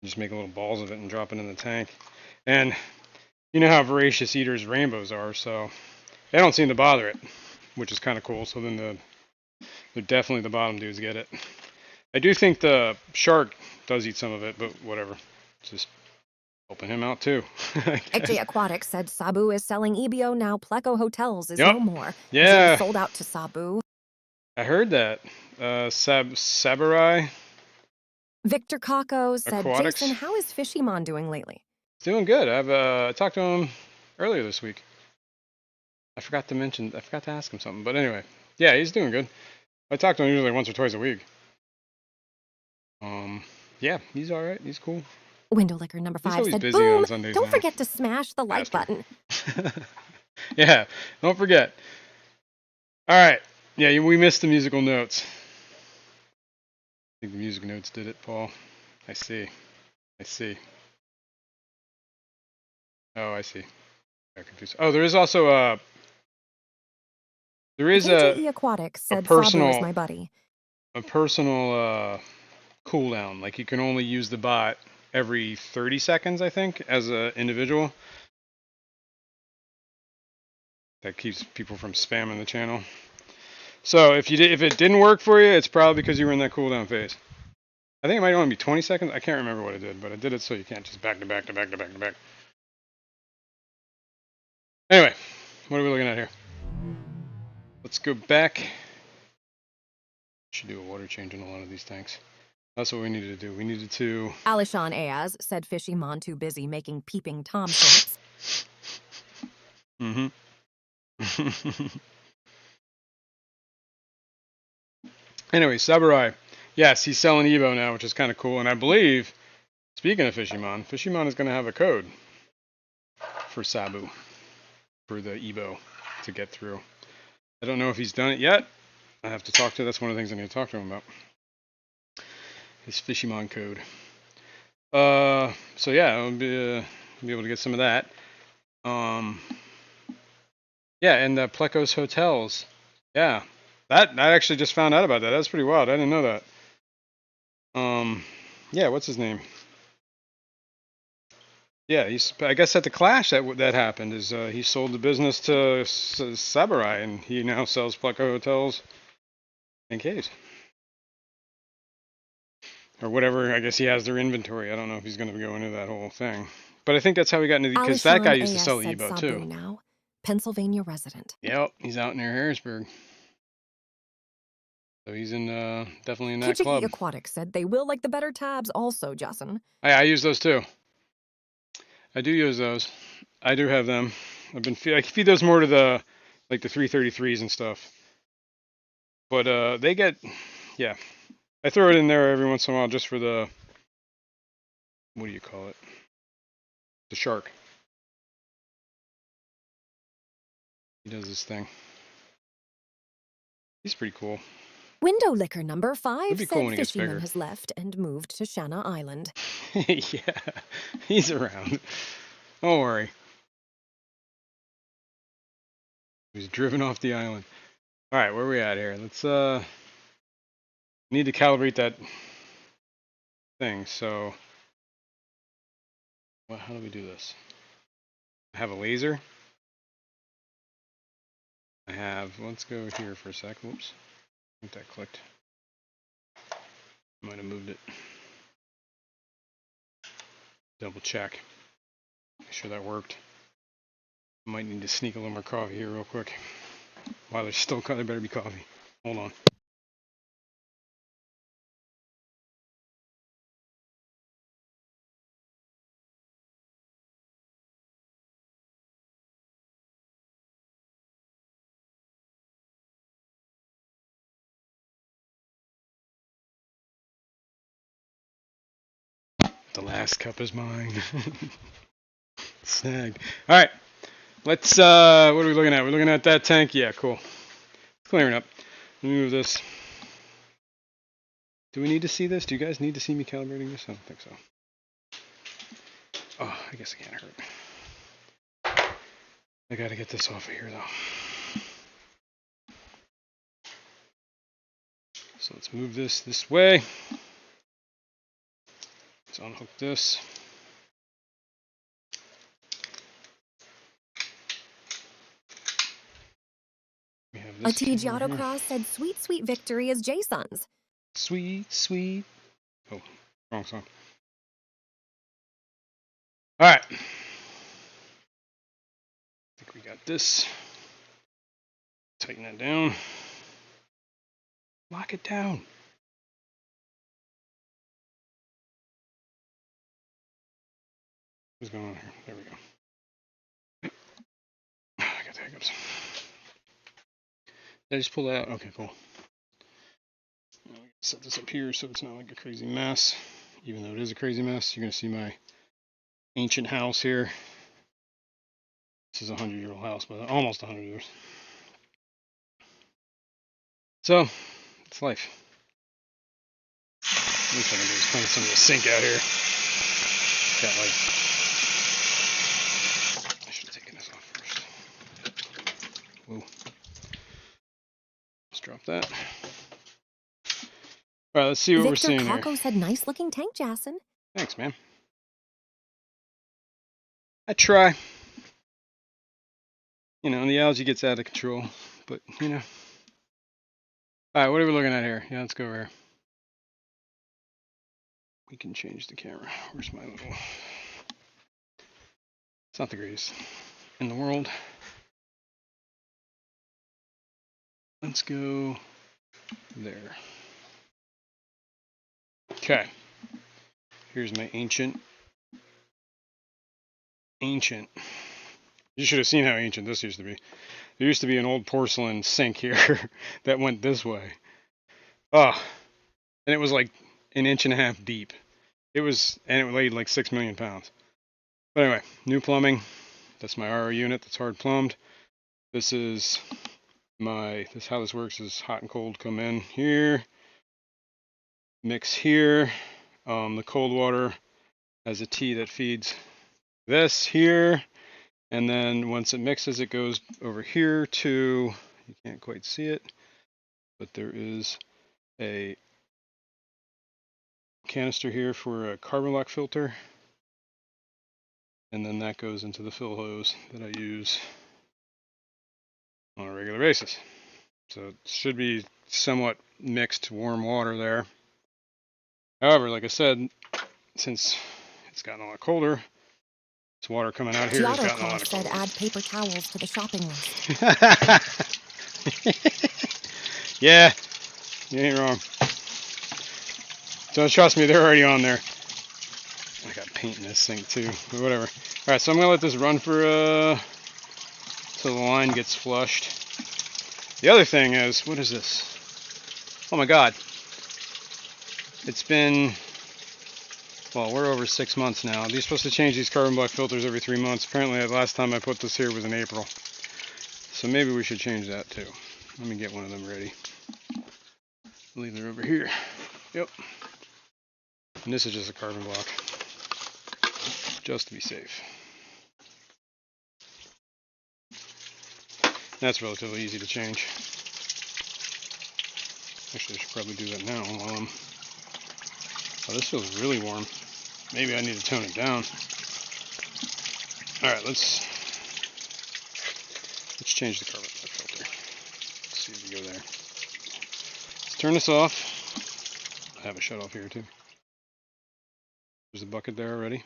You just make little balls of it and drop it in the tank. And you know how voracious eaters rainbows are, so they don't seem to bother it, which is kind of cool. So then they're definitely the bottom dudes get it. I do think the shark does eat some of it, but whatever. Just helping him out too. XJ Aquatics said Sabu is selling EBO now. Pleco Hotels is Yep. no more. Yeah. Jim sold out to Sabu. I heard that. Saburai. Victor Kako said, Aquatics. Jason, how is Fishymon doing lately? He's doing good. I've talked to him earlier this week. I forgot to ask him something, but anyway, yeah, he's doing good. I talk to him usually once or twice a week. Yeah, he's all right. He's cool. Window Licker number He's 5 always said, busy boom, on Sundays don't now. forget to smash the like Bastard. button. Yeah, don't forget. All right. Yeah, we missed the musical notes. I think the musical notes did it, Paul. I see. Oh, I see. Got confused. Oh, there is also KGE Aquatics said Sabu personal- is my buddy. a personal cooldown. Like you can only use the bot every 30 seconds, I think, as an individual. That keeps people from spamming the channel. So if it didn't work for you, it's probably because you were in that cooldown phase. I think it might only be 20 seconds. I can't remember what I did, but I did it so you can't just back to back to back to back to back. Anyway, what are we looking at here? Let's go back. Should do a water change in a lot of these tanks. That's what we needed to do. We needed to... Alishan Ayaz said Fishy Mon too busy making peeping Tom shorts. Mm-hmm. Anyway, Saburai. Yes, he's selling Evo now, which is kind of cool. And I believe, speaking of Fishymon is going to have a code for Sabu, for the Evo to get through. I don't know if he's done it yet. I have to talk to, that's one of the things I need to talk to him about. His Fishymon code. So yeah, I'll be able to get some of that. Yeah, and the Plecos Hotels. Yeah, that I actually just found out about that. That's pretty wild. I didn't know that. Yeah, what's his name? Yeah, I guess at the clash that happened is he sold the business to Saburai, and he now sells Pleco Hotels and caves. Or whatever, I guess he has their inventory. I don't know if he's going to go into that whole thing. But I think that's how he got into the... Because that guy used to sell Evo, too. Now, Pennsylvania resident. Yep, he's out near Harrisburg. So he's in, definitely in that club. Kijiki Aquatic said they will like the better tabs also, Jason. I use those, too. I do use those. I do have them. I feed those more to the, like the 333s and stuff. But, they get... Yeah. I throw it in there every once in a while just for the, what do you call it? The shark. He does this thing. He's pretty cool. Window liquor number 5 It'd be cool when he said gets bigger. Fishyman has left and moved to Shanna Island. Yeah, he's around. Don't worry. He's driven off the island. All right, where are we at here? Let's need to calibrate that thing. So, how do we do this? I have a laser. I have. Let's go here for a sec. Whoops, I think that clicked. Might have moved it. Double check. Make sure that worked. Might need to sneak a little more coffee here real quick. While there's still, there better be coffee. Hold on. The last cup is mine. Snag. All right. Let's, what are we looking at? We're looking at that tank. Yeah, cool. Clearing up. Let me move this. Do we need to see this? Do you guys need to see me calibrating this? I don't think so. Oh, I guess it can't hurt. I gotta get this off of here, though. So let's move this way. Let's unhook this. We have this. A TG Autocross said sweet, sweet victory is Jason's. Sweet, sweet. Oh, wrong song. All right. I think we got this. Tighten that down. Lock it down. What's going on here? There we go. I got the hiccups. Did I just pull that out? Okay, cool. Set this up here so it's not like a crazy mess. Even though it is a crazy mess, you're going to see my ancient house here. This is a 100-year-old house, but almost 100 years. So, it's life. What I'm trying to do is clean some of the sink out here. Got like, I should have taken this off first. Whoa. Let's drop that. All right, let's see what we're seeing here. Victor Kako said nice looking tank, Jason. Thanks, man. I try. You know, the algae gets out of control, but you know. All right, what are we looking at here? Yeah, let's go over here. we can change the camera. Where's my little... It's not the greatest in the world. Let's go there. Okay. Here's my ancient. You should have seen how ancient this used to be. There used to be an old porcelain sink here that went this way. Oh, and it was like an inch and a half deep. It weighed like 6 million pounds. But anyway, new plumbing. That's my RO unit that's hard plumbed. This is how this works is hot and cold come in here, mix here. The cold water has a T that feeds this here, and then once it mixes, it goes over here to, you can't quite see it, but there is a canister here for a carbon block filter, and then that goes into the fill hose that I use on a regular basis. So it should be somewhat mixed warm water there. However, like I said, since it's gotten a lot colder, this water coming out here has gotten a lot of said add paper towels to the shopping list. Yeah, you ain't wrong. Don't trust me, they're already on there. I got paint in this sink too, but whatever. Alright, so I'm gonna let this run for till the line gets flushed. The other thing is, what is this? Oh my god. It's been, well, we're over 6 months now. They're supposed to change these carbon black filters every 3 months. Apparently the last time I put this here was in April. So maybe we should change that too. Let me get one of them ready. Leave it over here. Yep. And this is just a carbon block. Just to be safe. That's relatively easy to change. Actually, I should probably do that now while I'm... Oh, this feels really warm. Maybe I need to tone it down. Alright, let's change the carbon black filter. Let's see if we go there. Let's turn this off. I have a shut off here too. There's a bucket there already.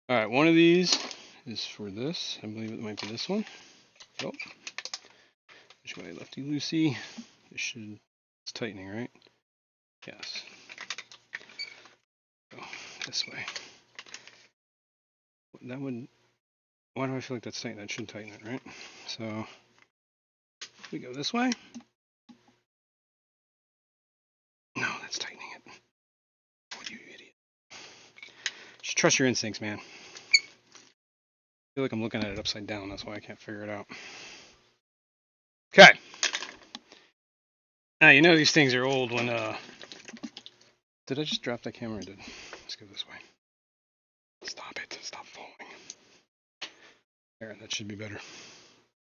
Alright, one of these is for this. I believe it might be this one. Oh. Which way, lefty loosey? It's tightening, right? Yes. Go this way. That would, why do I feel like that's tight? That should tighten it, right? So, if we go this way. No, that's tightening it. What you idiot. Just trust your instincts, man. I feel like I'm looking at it upside down, that's why I can't figure it out. Okay. Now, you know these things are old when, did I just drop that camera? I did. Let's go this way. Stop it. Stop falling. There, that should be better.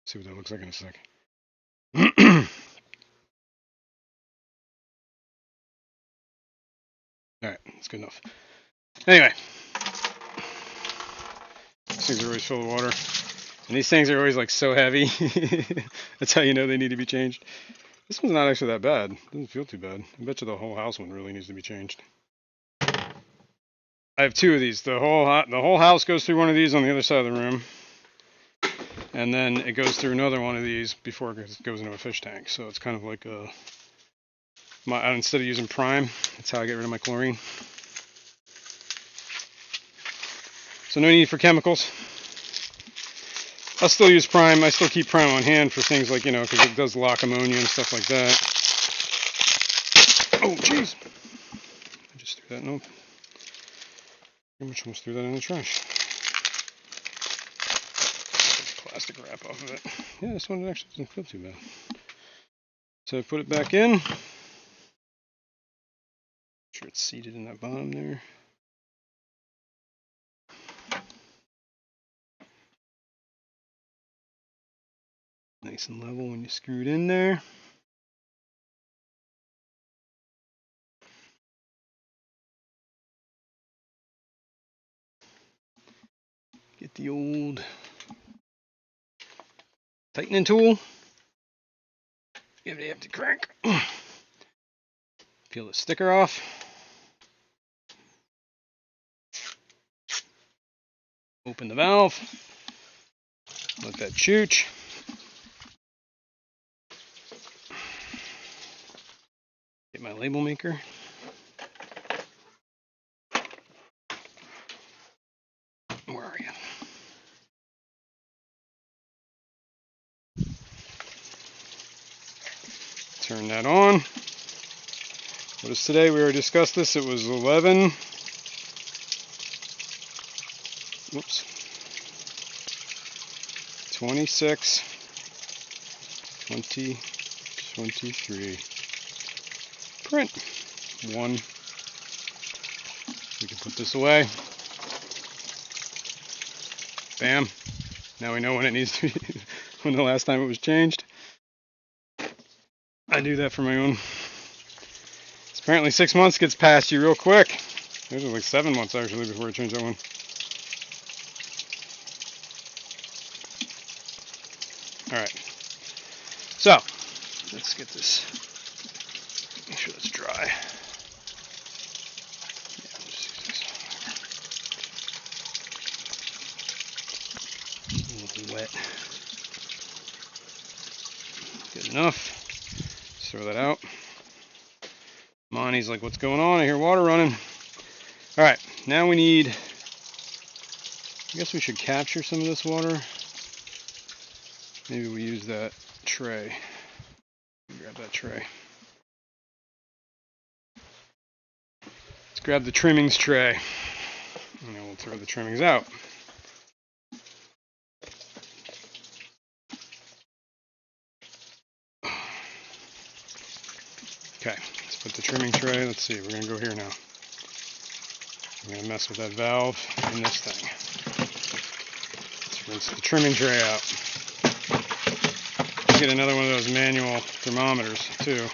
See what that looks like in a sec. Alright, that's good enough. Anyway. These things are always full of water. And these things are always like so heavy. That's how you know they need to be changed. This one's not actually that bad. It doesn't feel too bad. I bet you the whole house one really needs to be changed. I have two of these. The whole house goes through one of these on the other side of the room. And then it goes through another one of these before it goes into a fish tank. So it's kind of like instead of using Prime, that's how I get rid of my chlorine. So no need for chemicals. I'll still use Prime. I still keep Prime on hand for things like, because it does lock ammonia and stuff like that. Oh, jeez. I just threw that, nope. Pretty much almost threw that in the trash. Plastic wrap off of it. Yeah, this one actually doesn't feel too bad. So I put it back in. Make sure it's seated in that bottom there. Nice and level when you screw it in there. Get the old tightening tool. Give it a hefty crank. Peel the sticker off. Open the valve. Let that chooch. Get my label maker. Where are you? Turn that on. What is today? We already discussed this. It was 11. Whoops. 26. 20. 23. Print. 1. We can put this away. Bam. Now we know when it needs to be, when the last time it was changed. I do that for my own. It's apparently 6 months gets past you real quick. It was like 7 months actually before I changed that one. Alright. So, let's get this. Make sure that's dry. Yeah, just use this. A little wet. Good enough. Just throw that out. Monty's like, what's going on? I hear water running. Alright, now we need, I guess we should capture some of this water. Maybe we use that tray. Grab that tray. Let's grab the trimmings tray. And then we'll throw the trimmings out. Okay, let's put the trimming tray. Let's see, we're going to go here now. I'm going to mess with that valve in this thing. Let's rinse the trimming tray out. Get another one of those manual thermometers too.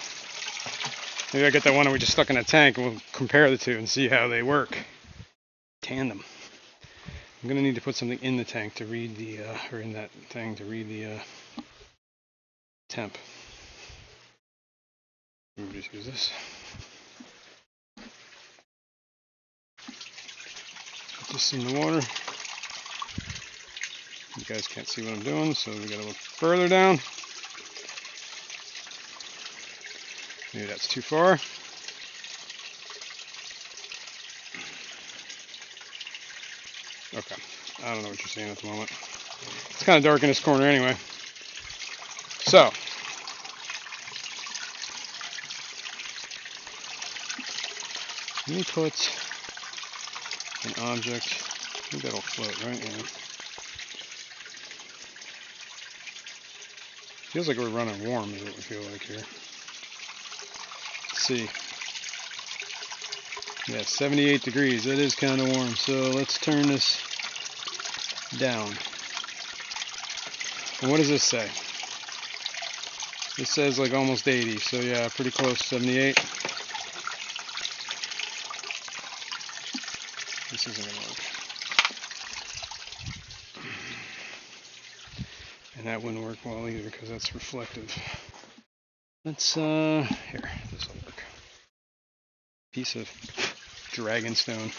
Maybe I get that one that we just stuck in a tank and we'll compare the two and see how they work. Tandem. I'm going to need to put something in the tank to read the, or in that thing to read the temp. Let me just use this. Put this in the water. You guys can't see what I'm doing, so we gotta look further down. Maybe that's too far. Okay, I don't know what you're seeing at the moment. It's kind of dark in this corner anyway. So, let me put an object, I think that'll float, right? Yeah. Feels like we're running warm is what we feel like here. Let's see. Yeah, 78 degrees, it is kind of warm. So let's turn this down. And what does this say? This says like almost 80, so yeah, pretty close, 78. This isn't gonna work. And that wouldn't work well either because that's reflective. Let's, here, this will work. Piece of dragon stone.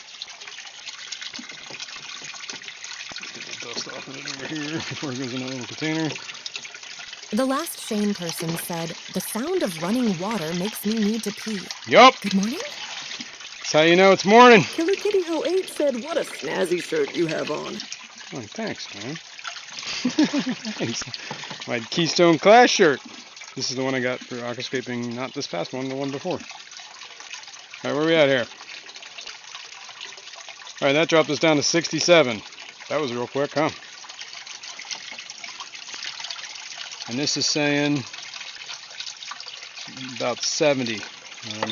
Get the dust off of it over here before it goes in that little container. The last Shane person said, the sound of running water makes me need to pee. Yup! Good morning? That's how you know it's morning. Killer Kitty 08 said, what a snazzy shirt you have on. Oh, thanks, man. Thanks. My Keystone Class shirt. This is the one I got for aquascaping, not this past one, the one before. Alright, where are we at here? Alright, that dropped us down to 67. That was real quick, huh? And this is saying about 70. I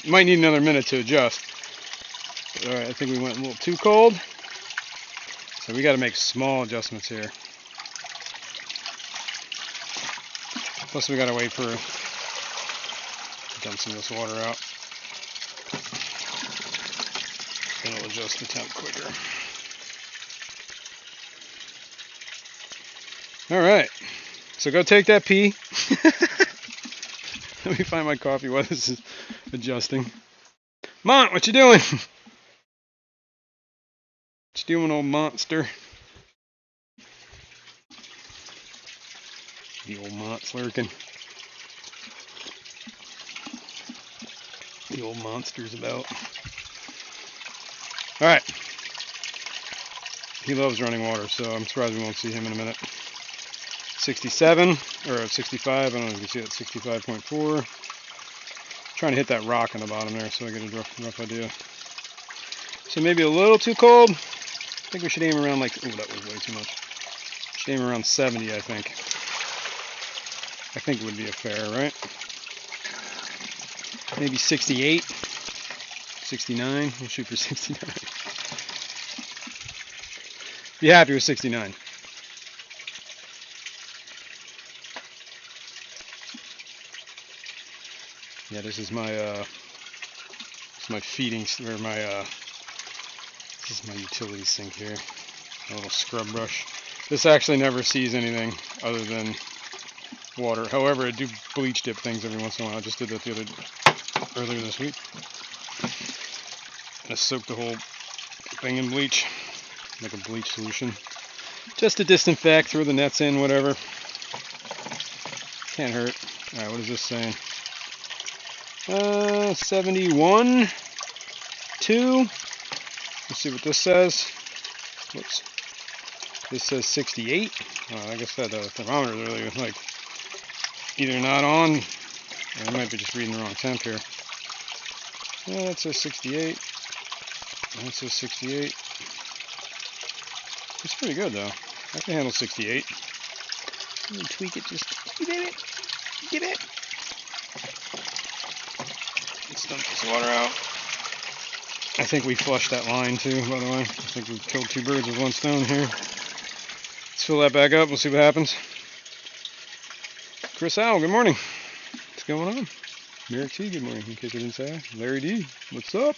might need another minute to adjust. Alright, I think we went a little too cold. So we got to make small adjustments here. Plus we got to wait for dump some of this water out. Then it'll adjust the temp quicker. Alright, so go take that pee. Let me find my coffee while this is adjusting. Mont, what you doing? What you doing, old monster? The old mont's lurking. The old monster's about. Alright. He loves running water, so I'm surprised we won't see him in a minute. 67, or 65, I don't know if you can see it, 65.4. Trying to hit that rock on the bottom there so I get a rough idea. So maybe a little too cold. I think we should aim around like, oh, that was way too much. Should aim around 70, I think. I think it would be a fair, right? Maybe 68, 69, we'll shoot for 69. Be happy with 69. Yeah, this is my feeding, or my, this is my utility sink here. A little scrub brush. This actually never sees anything other than water. However, I do bleach dip things every once in a while. I just did that earlier this week. I soaked the whole thing in bleach, like a bleach solution. Just to disinfect, throw the nets in, whatever. Can't hurt. Alright, what is this saying? 71, 2. Let's see what this says. Whoops. This says 68. I guess that thermometer is really like either not on, or I might be just reading the wrong temp here. Yeah, it says 68. That says 68. It's pretty good though. I can handle 68. Let me tweak it just a bit. Get it. Let's dump this water out. I think we flushed that line too, by the way. I think we've killed two birds with one stone here. Let's fill that back up. We'll see what happens. Chris Al, good morning. What's going on? Merrick T, good morning. In case I didn't say. Larry D, what's up?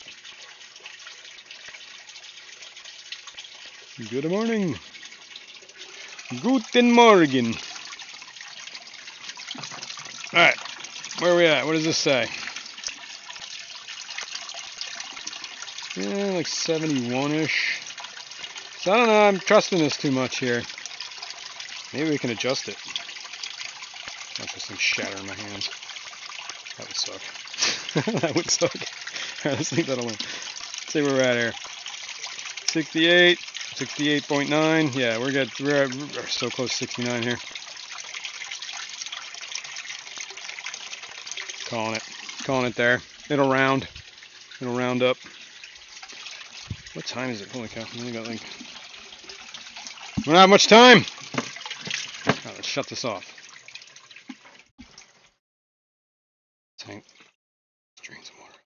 Good morning. Guten Morgen. Alright, where are we at? What does this say? Yeah, like 71-ish. So I don't know, I'm trusting this too much here. Maybe we can adjust it. Watch this thing shatter in my hands. That would suck. That would suck. Alright, let's leave that alone. Let's see where we're at here. 68, 68.9. Yeah, we're so close to 69 here. Calling it there. It'll round up. What time is it? Holy cow, we only got like, we don't have much time. Alright, let's shut this off. Tank. Let's drain some water.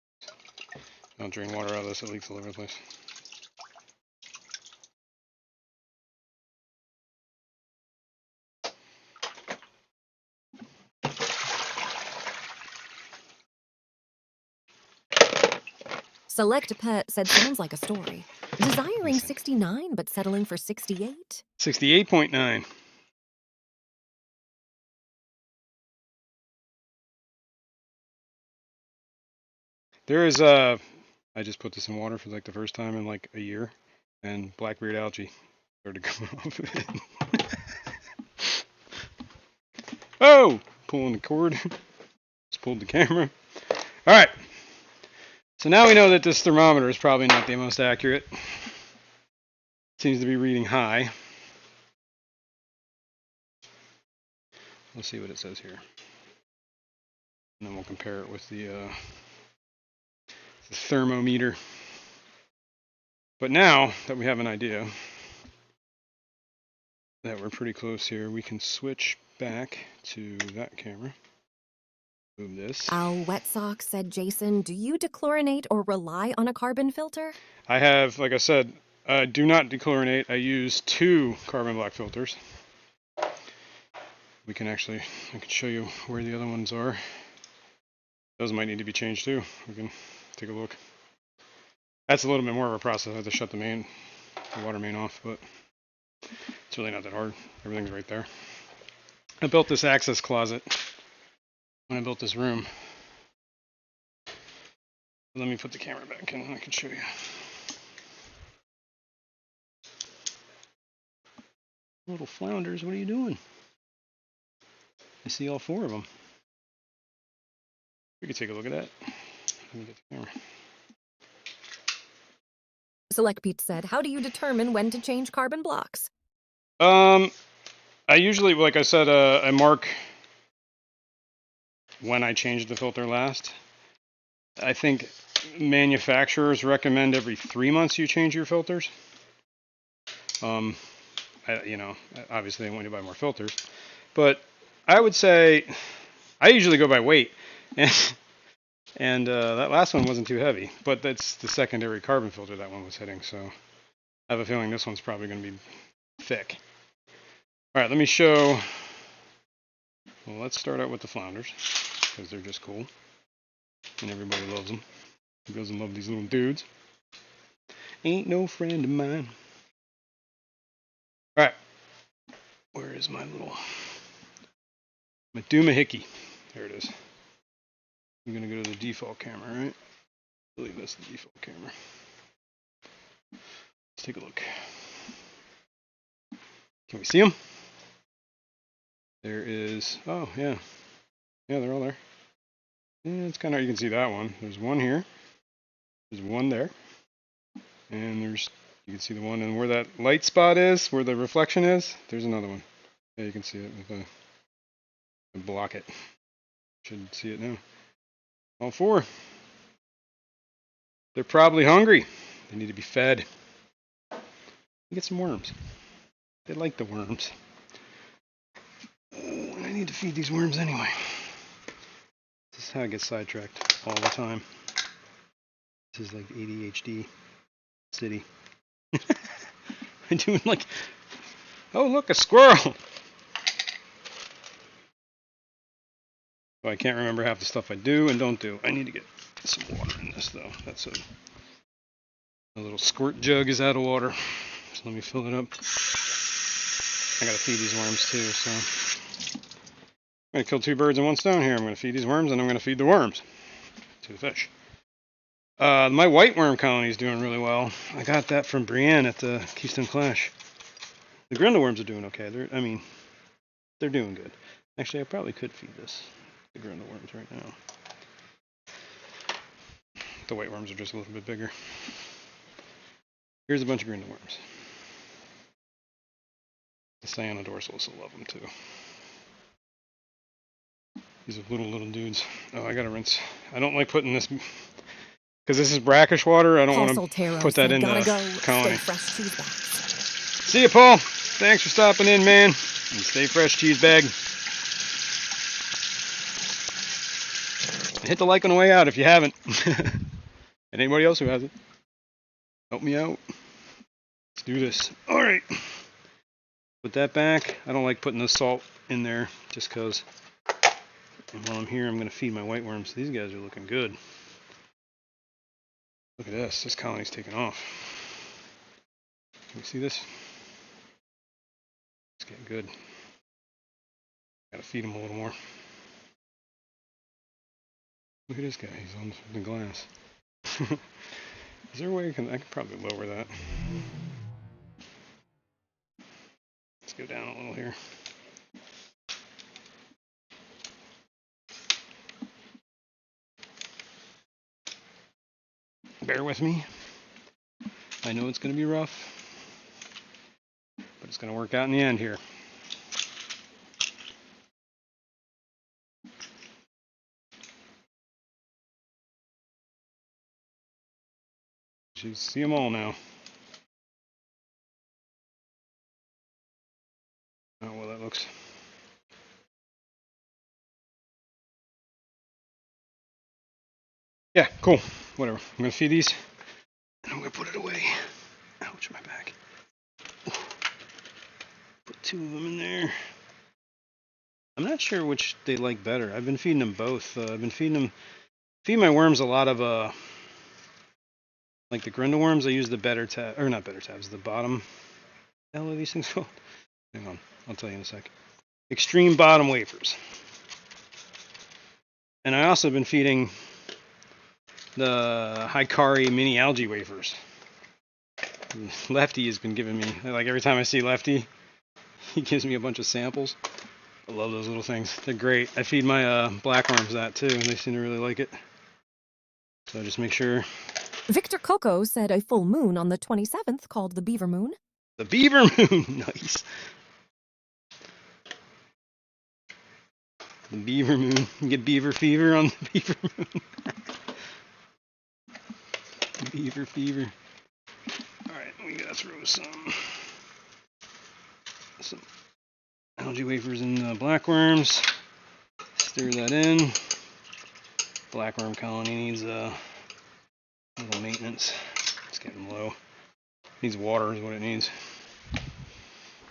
Don't drain water out of this, it leaks all over the place. Select Pet said sounds like a story. Desiring 69 but settling for 68. 68.9. There is I just put this in water for like the first time in like a year, and blackbeard algae started coming off of it. Oh! Pulling the cord. Just pulled the camera. Alright. So now we know that this thermometer is probably not the most accurate. Seems to be reading high. We'll see what it says here. And then we'll compare it with the thermometer. But now that we have an idea that we're pretty close here, we can switch back to that camera. Move this. Al Wet Sock said, Jason, do you dechlorinate or rely on a carbon filter? I have, like I said, I do not dechlorinate. I use 2 carbon black filters. I can show you where the other ones are. Those might need to be changed too. We can take a look. That's a little bit more of a process. I have to shut the water main off, but it's really not that hard. Everything's right there. I built this access closet when I built this room. Let me put the camera back in and I can show you. Little flounders, what are you doing? I see all 4 of them. We could take a look at that. Let me get the camera. Select Pete said, how do you determine when to change carbon blocks? I usually, like I said, I mark when I changed the filter last. I think manufacturers recommend every 3 months you change your filters. You know, obviously they want you to buy more filters, but I would say I usually go by weight, and that last one wasn't too heavy, but that's the secondary carbon filter that one was hitting, so I have a feeling this one's probably going to be thick. All right, let me show. Well, let's start out with the flounders because they're just cool, and everybody loves them. Who doesn't love these little dudes? Ain't no friend of mine. All right, where is my doomahickey? There it is. I'm gonna go to the default camera, right? I believe that's the default camera. Let's take a look. Can we see them? There is. Oh yeah, they're all there. Yeah, it's kind of. You can see that one. There's one here. There's one there, and there's. You can see the one, and where that light spot is, where the reflection is. There's another one. Yeah, you can see it with the block it. Should see it now. All 4. They're probably hungry. They need to be fed. Get some worms. They like the worms. Oh, and I need to feed these worms anyway. This is how I get sidetracked all the time. This is like ADHD city. I'm doing like, oh look, a squirrel. Oh, I can't remember half the stuff I do and don't do. I need to get some water in this though. That's a little squirt jug is out of water. So let me fill it up. I gotta feed these worms too, so I'm gonna kill 2 birds in 1 stone here. I'm gonna feed these worms and I'm gonna feed the worms to the fish. My white worm colony is doing really well. I got that from Brienne at the Keystone Clash. The grindle worms are doing okay. They're doing good. Actually, I probably could feed the grindle worms right now. The white worms are just a little bit bigger. Here's a bunch of grindle worms. The cyanodorsals will love them too. These are little dudes. Oh, I gotta rinse. I don't like putting this because this is brackish water. I don't want to put that in the colony. See you, Paul. Thanks for stopping in, man. And stay fresh, cheese bag. Hit the like on the way out if you haven't. And anybody else who hasn't, help me out. Let's do this. All right. Put that back. I don't like putting the salt in there just because. And while I'm here, I'm going to feed my white worms. These guys are looking good. Look at this. This colony's taking off. Can you see this? It's getting good. Got to feed him a little more. Look at this guy. He's on the glass. Is there a way I can probably lower that? Let's go down a little here. Bear with me. I know it's going to be rough, but it's going to work out in the end here. You see them all now. Oh, well, that looks. Yeah, cool. Whatever. I'm going to feed these, and I'm going to put it away. Ouch, my back. Put 2 of them in there. I'm not sure which they like better. I've been feeding them both. I've been feeding my worms a lot of, like the grindle worms, I use the better tab, or not better tabs, the bottom. The hell are these things called? Hang on, I'll tell you in a sec. Extreme bottom wafers. And I also have been feeding the Hikari mini algae wafers. Lefty has been giving me, like every time I see Lefty, He gives me a bunch of samples. I love those little things. They're great. I feed my blackworms that too, and they seem to really like it. So I just make sure. Victor Coco said a full moon on the 27th, called the Beaver Moon. The Beaver Moon! Nice. The Beaver Moon. You get beaver fever on the Beaver Moon. Beaver fever. Alright, we gotta throw some algae wafers in the blackworms. Stir that in. Blackworm colony needs a little maintenance. It's getting low. Needs water is what it needs.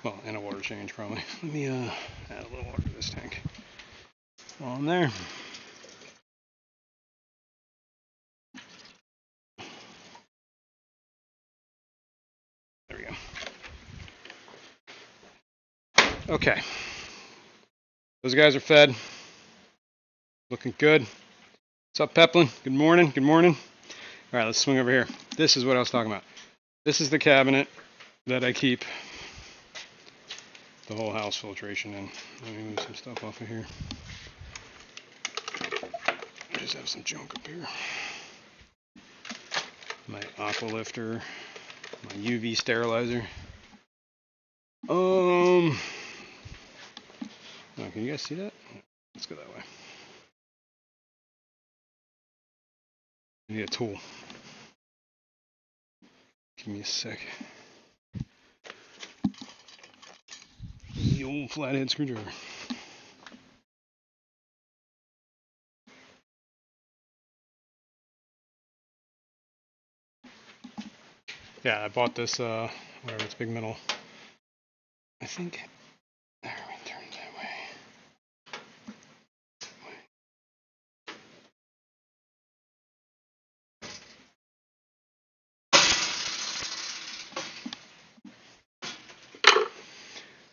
Well, and a water change probably. Let me add a little water to this tank. While I'm there. There we go. Okay. Those guys are fed. Looking good. What's up, Peplin? Good morning. Good morning. All right, let's swing over here. This is what I was talking about. This is the cabinet that I keep the whole house filtration in. Let me move some stuff off of here. I just have some junk up here. My aqua lifter, my UV sterilizer. Oh, can you guys see that? Let's go that way. I need a tool. Give me a sec. The old flathead screwdriver. Yeah, I bought this, whatever, it's big metal. I think, there, we turn that way.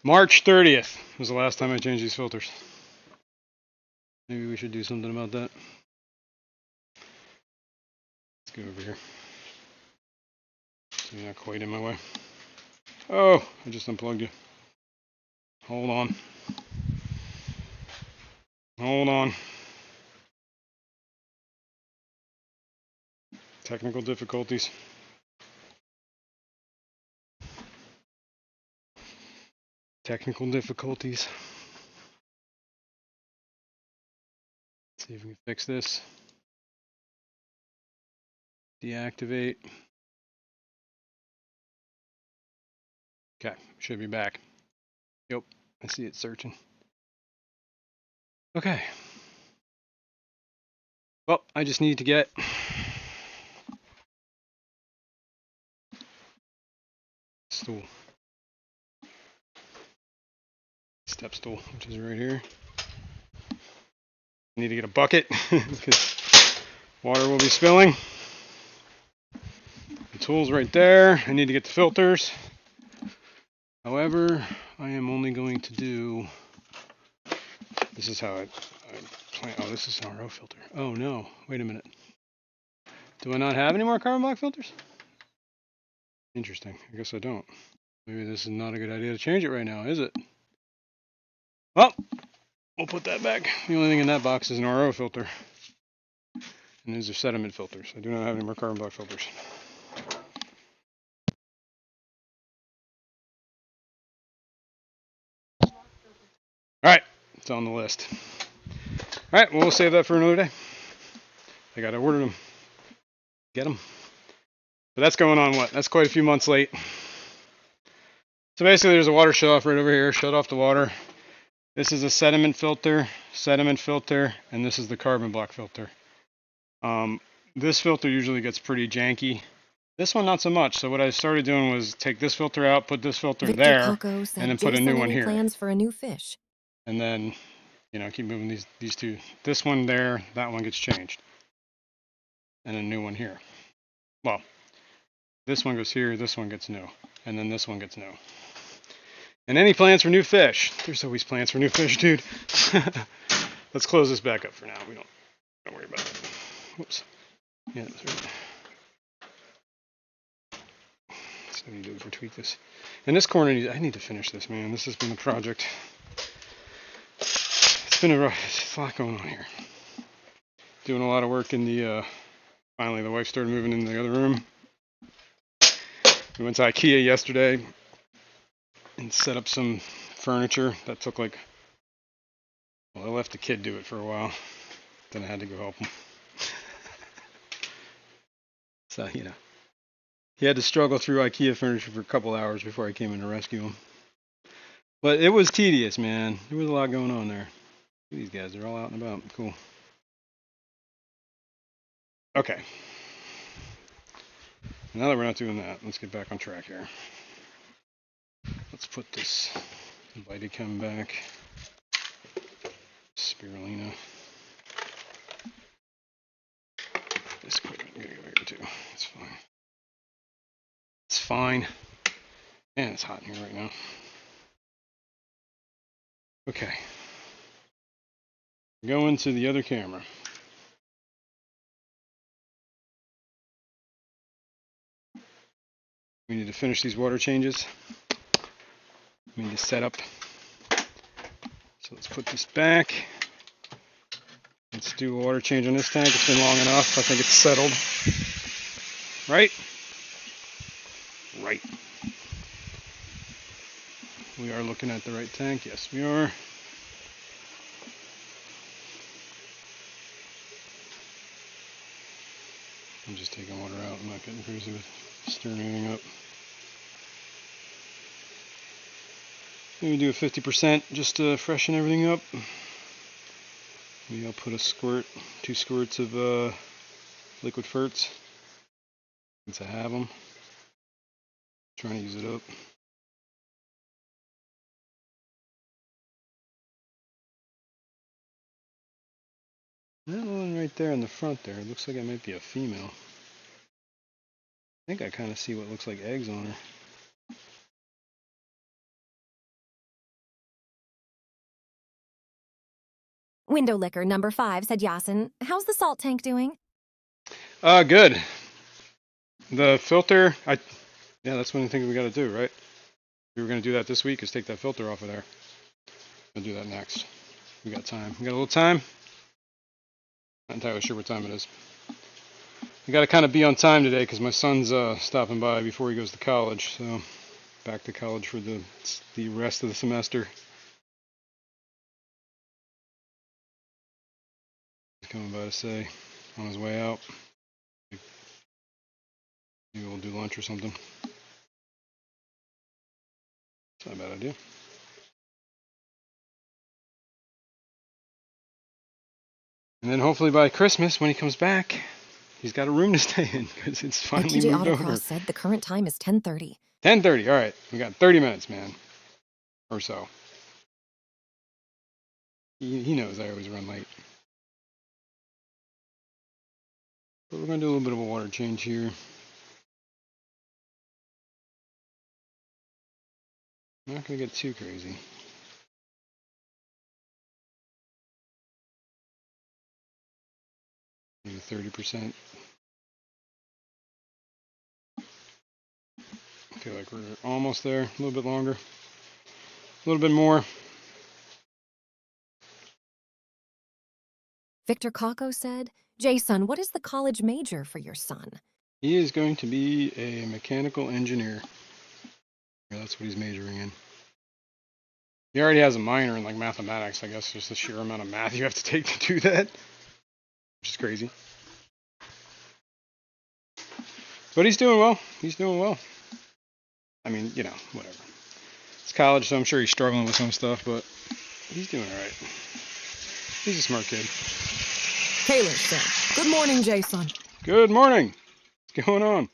March 30th was the last time I changed these filters. Maybe we should do something about that. Let's go over here. So you're not quite in my way. Oh, I just unplugged you. Hold on. Hold on. Technical difficulties. Technical difficulties. Let's see if we can fix this. Deactivate. Okay, should be back. Yep, I see it searching. Okay. Well, I just need to get stool. Step stool, which is right here. I need to get a bucket because water will be spilling. The tool's right there. I need to get the filters. However, I am only going to do, this is how I plan, oh, this is an RO filter. Oh no, wait a minute. Do I not have any more carbon black filters? Interesting, I guess I don't. Maybe this is not a good idea to change it right now, is it? Well, we'll put that back. The only thing in that box is an RO filter. And these are sediment filters. I do not have any more carbon black filters. Alright, it's on the list. Alright, well, we'll save that for another day. I gotta order them. Get them. But that's going on what? That's quite a few months late. So basically there's a water shut off right over here. Shut off the water. This is a sediment filter, and this is the carbon block filter. This filter usually gets pretty janky. This one not so much. So what I started doing was take this filter out, put this filter Victor there, Coco said and then put a new one here. Plans for a new fish. And then, you know, keep moving these two. This one there, that one gets changed. And a new one here. Well, this one goes here, this one gets new. And then this one gets new. And any plans for new fish? There's always plans for new fish, dude. Let's close this back up for now. We don't worry about it. Whoops. Yeah, that's right. Let's So I need to over tweak this. And this corner, I need to finish this, man. This has been a project. It's been a lot going on here. Doing a lot of work in the, finally the wife started moving in the other room. We went to IKEA yesterday and set up some furniture. That took like, well, I left the kid do it for a while. Then I had to go help him. So, you know, he had to struggle through IKEA furniture for a couple hours before I came in to rescue him. But it was tedious, man. There was a lot going on there. These guys, they're all out and about. Cool. Okay. Now that we're not doing that, let's get back on track here. Let's put this Vitakem back. Spirulina. This equipment, I'm gonna go here too. It's fine. It's fine. Man, it's hot in here right now. Okay. Go into the other camera. We need to finish these water changes. We need to set up. So let's put this back. Let's do a water change on this tank. It's been long enough. I think it's settled. Right? Right. We are looking at the right tank. Yes, we are. I'm just taking water out. I'm not getting crazy with stirring anything up. Maybe do a 50% just to freshen everything up. Maybe I'll put a squirt, 2 squirts of liquid ferts since I have them. Trying to use it up. That one right there in the front there, it looks like it might be a female. I think I kind of see what looks like eggs on her. Window liquor number 5 said Yasin. How's the salt tank doing? Good. The filter, yeah, that's one thing we got to do, right? We were going to do that this week, is take that filter off of there. I'll do that next. We got time. We got a little time. Not entirely sure what time it is. I got to kind of be on time today because my son's stopping by before he goes to college. So back to college for the rest of the semester. He's coming by to say on his way out. Maybe we'll do lunch or something. It's not a bad idea. And then hopefully by Christmas, when he comes back, he's got a room to stay in because it's finally TJ moved over. Autocross said the current time is 10:30. 10:30. All right, we got 30 minutes, man, or so. He knows I always run late. But we're gonna do a little bit of a water change here. I'm not gonna get too crazy. Maybe 30%. I feel like we're almost there. A little bit longer. A little bit more. Victor Kako said, Jason, what is the college major for your son? He is going to be a mechanical engineer. Yeah, that's what he's majoring in. He already has a minor in like mathematics. I guess just the sheer amount of math you have to take to do that, which is crazy. But he's doing well. He's doing well. I mean, you know, whatever. It's college, so I'm sure he's struggling with some stuff, but he's doing all right. He's a smart kid. Kayla said, "Good morning, Jason." Good morning. What's going on?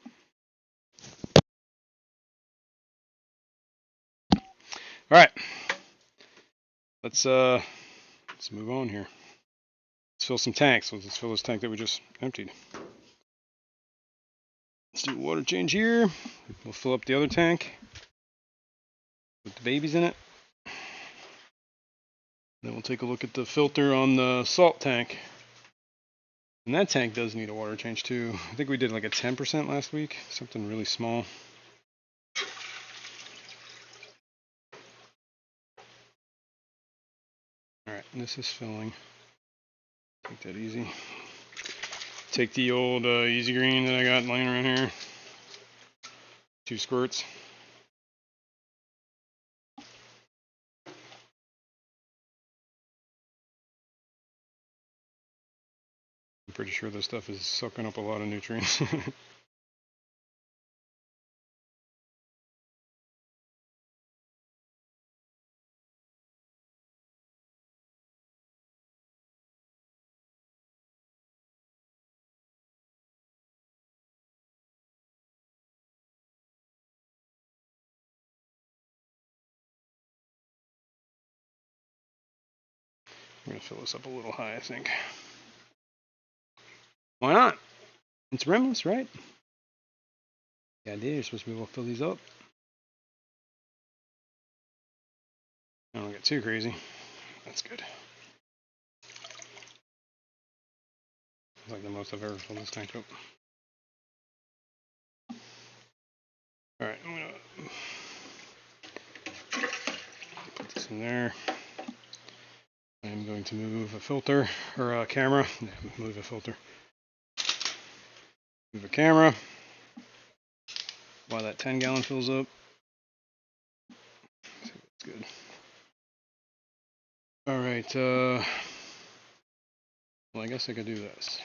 All right. Let's move on here. Let's fill some tanks. Let's fill this tank that we just emptied. Let's do a water change here. We'll fill up the other tank with the babies in it. Then we'll take a look at the filter on the salt tank. And that tank does need a water change too. I think we did like a 10% last week, something really small. this is filling. Take that easy. Take the old Easy Green that I got laying around here. 2 squirts. I'm pretty sure this stuff is sucking up a lot of nutrients. I'm going to fill this up a little high, I think. Why not? It's rimless, right? The idea is supposed to be able to fill these up. I don't get too crazy. That's good. It's like the most I've ever filled this tank up. Alright, I'm going to put this in there. I'm going to move a filter, or a camera. Yeah, move a filter. Move a camera. While that 10-gallon fills up. That's good. Alright, well, I guess I could do this.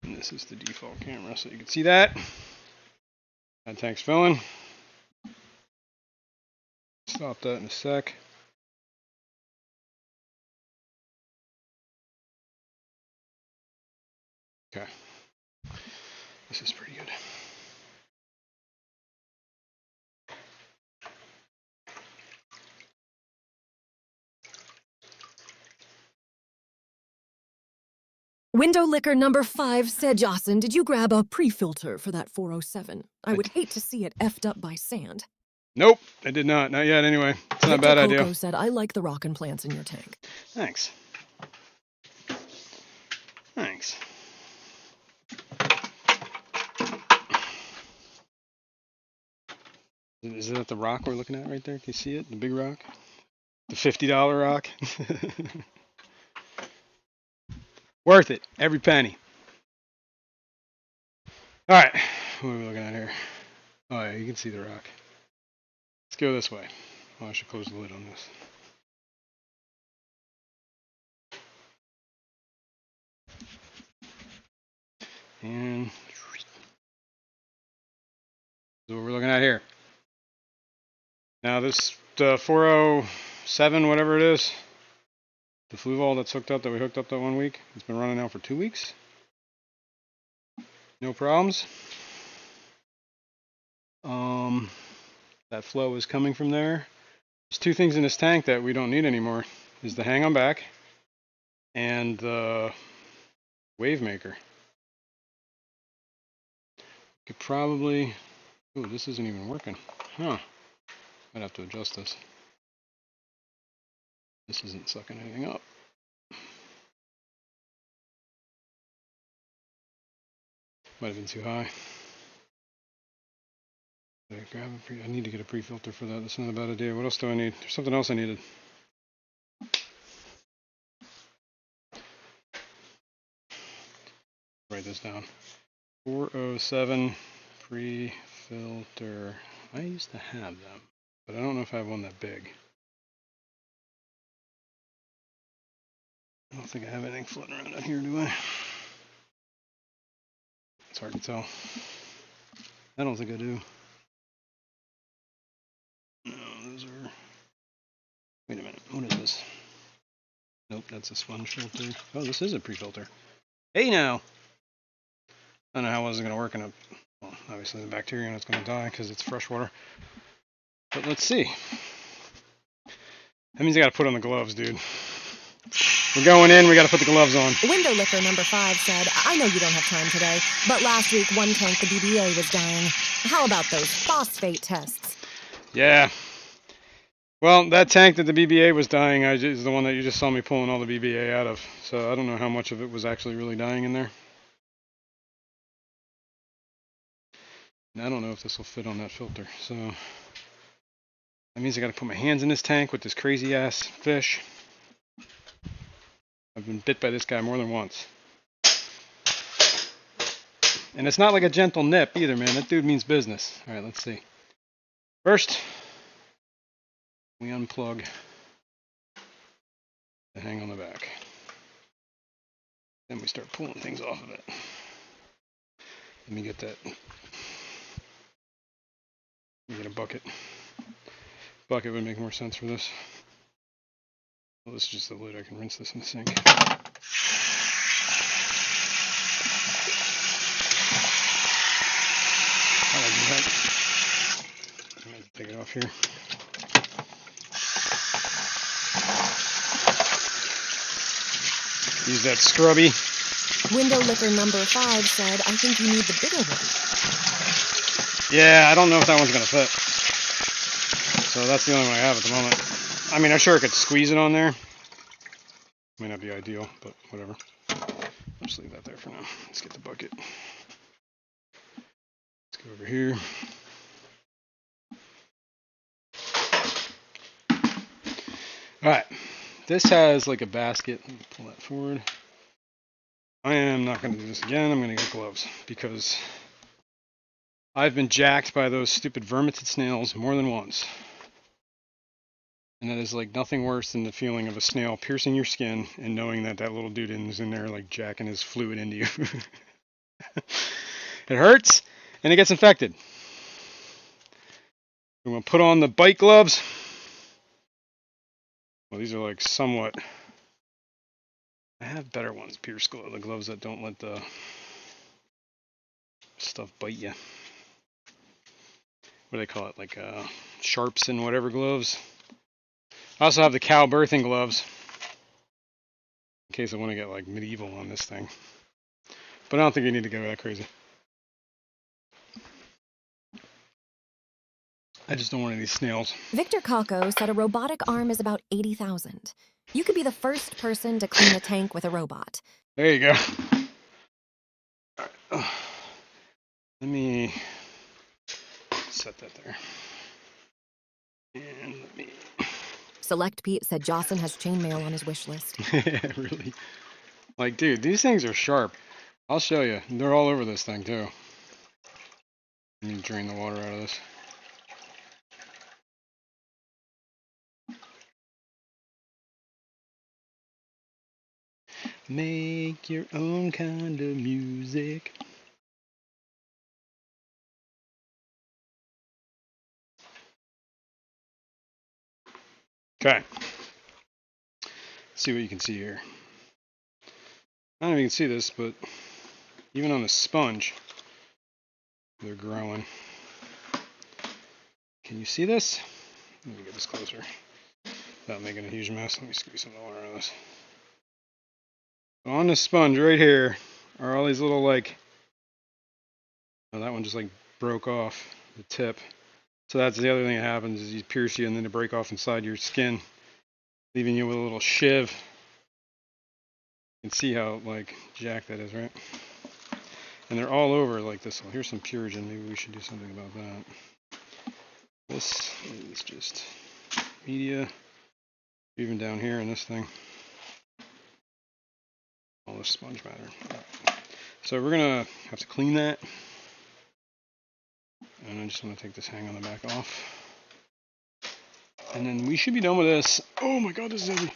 And this is the default camera, so you can see that. That tank's filling. Stop that in a sec. Okay. This is pretty good. Window liquor number 5 said, Jocelyn, did you grab a pre-filter for that 407? I would hate to see it effed up by sand. Nope, I did not. Not yet, anyway. It's not a bad idea. Coco said, I like the rockin' plants in your tank. Thanks. Thanks. Is that the rock we're looking at right there? Can you see it? The big rock? The $50 rock? Worth it. Every penny. Alright. What are we looking at here? Oh yeah, you can see the rock. Let's go this way. Oh, I should close the lid on this. And so what we're looking at here. Now this 407, whatever it is, the flue valve that's hooked up that we hooked up that 1 week, it's been running now for 2 weeks. No problems. That flow is coming from there. There's 2 things in this tank that we don't need anymore. Is the hang on back and the wave maker. Could probably, oh, this isn't even working. Huh. I'd have to adjust this. This isn't sucking anything up. Might have been too high. I need to get a pre-filter for that. That's not a bad idea. What else do I need? There's something else I needed. Write this down. 407 pre-filter. I used to have them, but I don't know if I have one that big. I don't think I have anything floating around out here, do I? It's hard to tell. I don't think I do. No, those are... Wait a minute, what is this? Nope, that's a sponge filter. Oh, this is a pre-filter. Hey now! I don't know how well it's going to work in a... Well, obviously the bacteria in it's going to die because it's fresh water. But let's see. That means I got to put on the gloves, dude. We're going in, we got to put the gloves on. Window liquor number 5 said, I know you don't have time today, but last week one tank the BBA was dying. How about those phosphate tests? Yeah. Well, that tank that the BBA was dying is the one that you just saw me pulling all the BBA out of. So I don't know how much of it was actually really dying in there. And I don't know if this will fit on that filter. So that means I got to put my hands in this tank with this crazy ass fish. I've been bit by this guy more than once. And it's not like a gentle nip either, man. That dude means business. All right, let's see. First, we unplug the hang on the back. Then we start pulling things off of it. Let me get that. Let me get a bucket. Bucket would make more sense for this. Well, this is just the lid. I can rinse this in the sink. I like that. I'm going to take it off here. Use that scrubby. Window licker number 5 said, I think you need the bigger one. Yeah, I don't know if that one's going to fit. So that's the only one I have at the moment. I mean, I'm sure I could squeeze it on there. May not be ideal, but whatever. I'll just leave that there for now. Let's get the bucket. Let's go over here. Alright, this has like a basket. Let me pull that forward. I am not going to do this again. I'm going to get gloves because I've been jacked by those stupid vermited snails more than once. And that is like nothing worse than the feeling of a snail piercing your skin and knowing that that little dude is in there like jacking his fluid into you. It hurts and it gets infected. I'm going to put on the bite gloves. Well, these are like somewhat... I have better ones, Pierce gloves, the gloves that don't let the stuff bite you. What do they call it? Like sharps and whatever gloves. I also have the cow birthing gloves in case I want to get like medieval on this thing. But I don't think you need to go that crazy. I just don't want any of these snails. Victor Kako said a robotic arm is about 80,000. You could be the first person to clean a tank with a robot. There you go. All right. Let me set that there. And let me... Select Pete said Jocelyn has chainmail on his wish list. Really? Like, dude, these things are sharp. I'll show you. They're all over this thing, too. Let me drain the water out of this. Make your own kind of music. Okay. See what you can see here. I don't know if you can see this, but even on the sponge, they're growing. Can you see this? Let me get this closer without making a huge mess. Let me squeeze some water out of this. On the sponge right here are all these little like, oh, that one just like broke off the tip. So that's the other thing that happens is you pierce you and then they break off inside your skin, leaving you with a little shiv. You can see how like jacked that is, right? And they're all over like this. Well, here's some Purigen. Maybe we should do something about that. This is just media, even down here in this thing. All this sponge matter. Right. So we're gonna have to clean that. And I just want to take this hang on the back off. And then we should be done with this. Oh my god, this is heavy.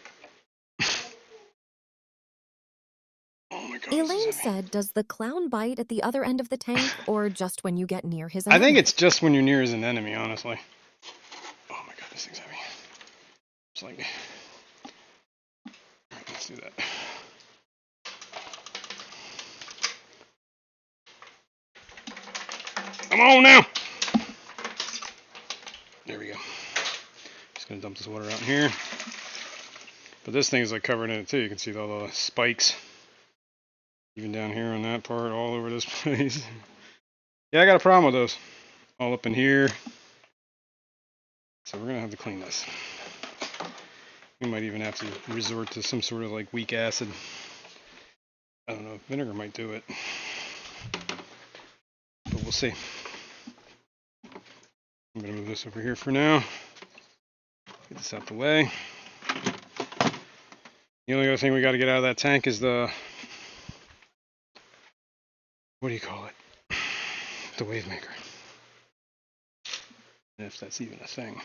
Oh my god. Elaine said, does the clown bite at the other end of the tank or just when you get near his I enemy? think it's just when you're near his enemy, honestly. Oh my god, this thing's heavy. It's like... Alright, let's do that. Come on now! There we go. Just gonna dump this water out in here. But this thing is like covered in it too. You can see all the spikes. Even down here on that part, all over this place. Yeah, I got a problem with those. All up in here. So we're gonna have to clean this. We might even have to resort to some sort of like weak acid. I don't know, vinegar might do it. But we'll see. I'm gonna move this over here for now. Get this out the way. The only other thing we got to get out of that tank is the, what do you call it? The wave maker. If that's even a thing.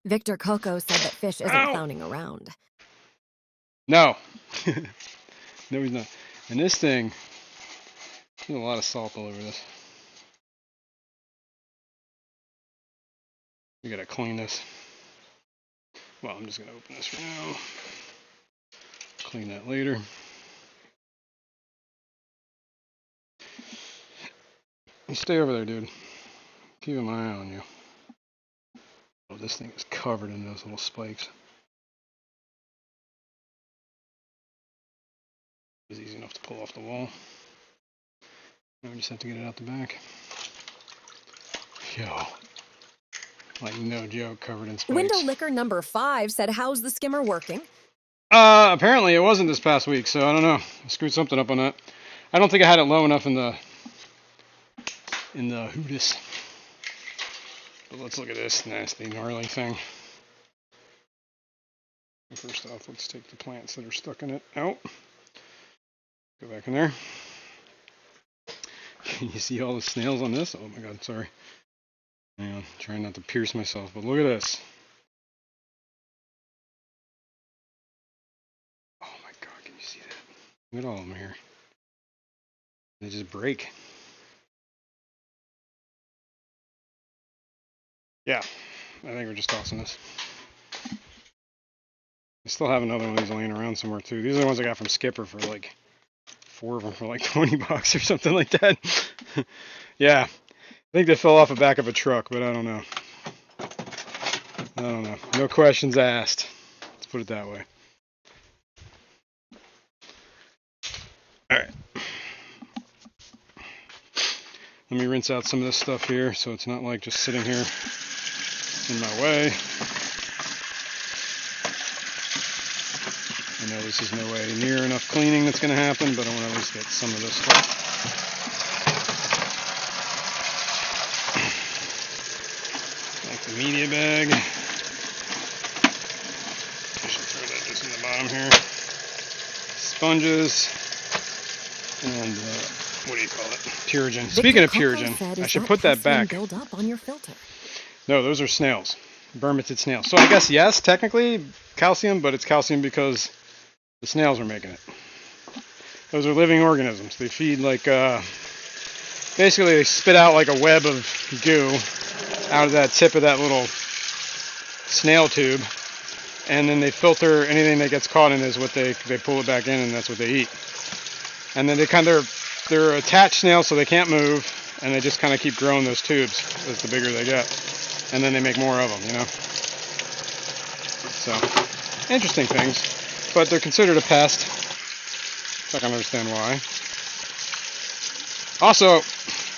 Victor Coco said that Fish isn't Ow! clowning around. No. No, he's not. And this thing, there's a lot of salt all over this. We gotta clean this. Well, I'm just gonna open this for now. Clean that later. You stay over there, dude. Keeping my eye on you. Oh, this thing is covered in those little spikes. It was easy enough to pull off the wall. Now we just have to get it out the back. Yo. Like, no joke, covered in spikes. Window licker number 5 said, how's the skimmer working? Apparently it wasn't this past week, so I don't know. I screwed something up on that. I don't think I had it low enough in the Hootis. But let's look at this nasty, gnarly thing. First off, let's take the plants that are stuck in it out. Go back in there. Can you see all the snails on this? Oh my god, sorry. Hang on, trying not to pierce myself, but look at this. Oh my god, can you see that? Look at all of them here. They just break. Yeah, I think we're just tossing this. I still have another one of these laying around somewhere too. These are the ones I got from Skipper for like 4 of them for like $20 or something like that. Yeah, I think they fell off the back of a truck, but I don't know. I don't know. No questions asked. Let's put it that way. All right. Let me rinse out some of this stuff here so it's not like just sitting here in my way. I know this is no way near enough cleaning that's going to happen, but I want to at least get some of this stuff. Like the media bag. I should throw that just in the bottom here. Sponges. And, what do you call it? Purigen. Speaking of Purigen, I should put that back. Build up on your filter. No, those are snails. Vermited snails. So I guess, yes, technically calcium, but it's calcium because the snails are making it. Those are living organisms. They feed like, basically they spit out like a web of goo out of that tip of that little snail tube. And then they filter anything that gets caught in is what they pull it back in, and that's what they eat. And then they're attached snails, so they can't move, and they just kind of keep growing those tubes as the bigger they get. And then they make more of them, you know. So, interesting things. But they're considered a pest. I can understand why. Also,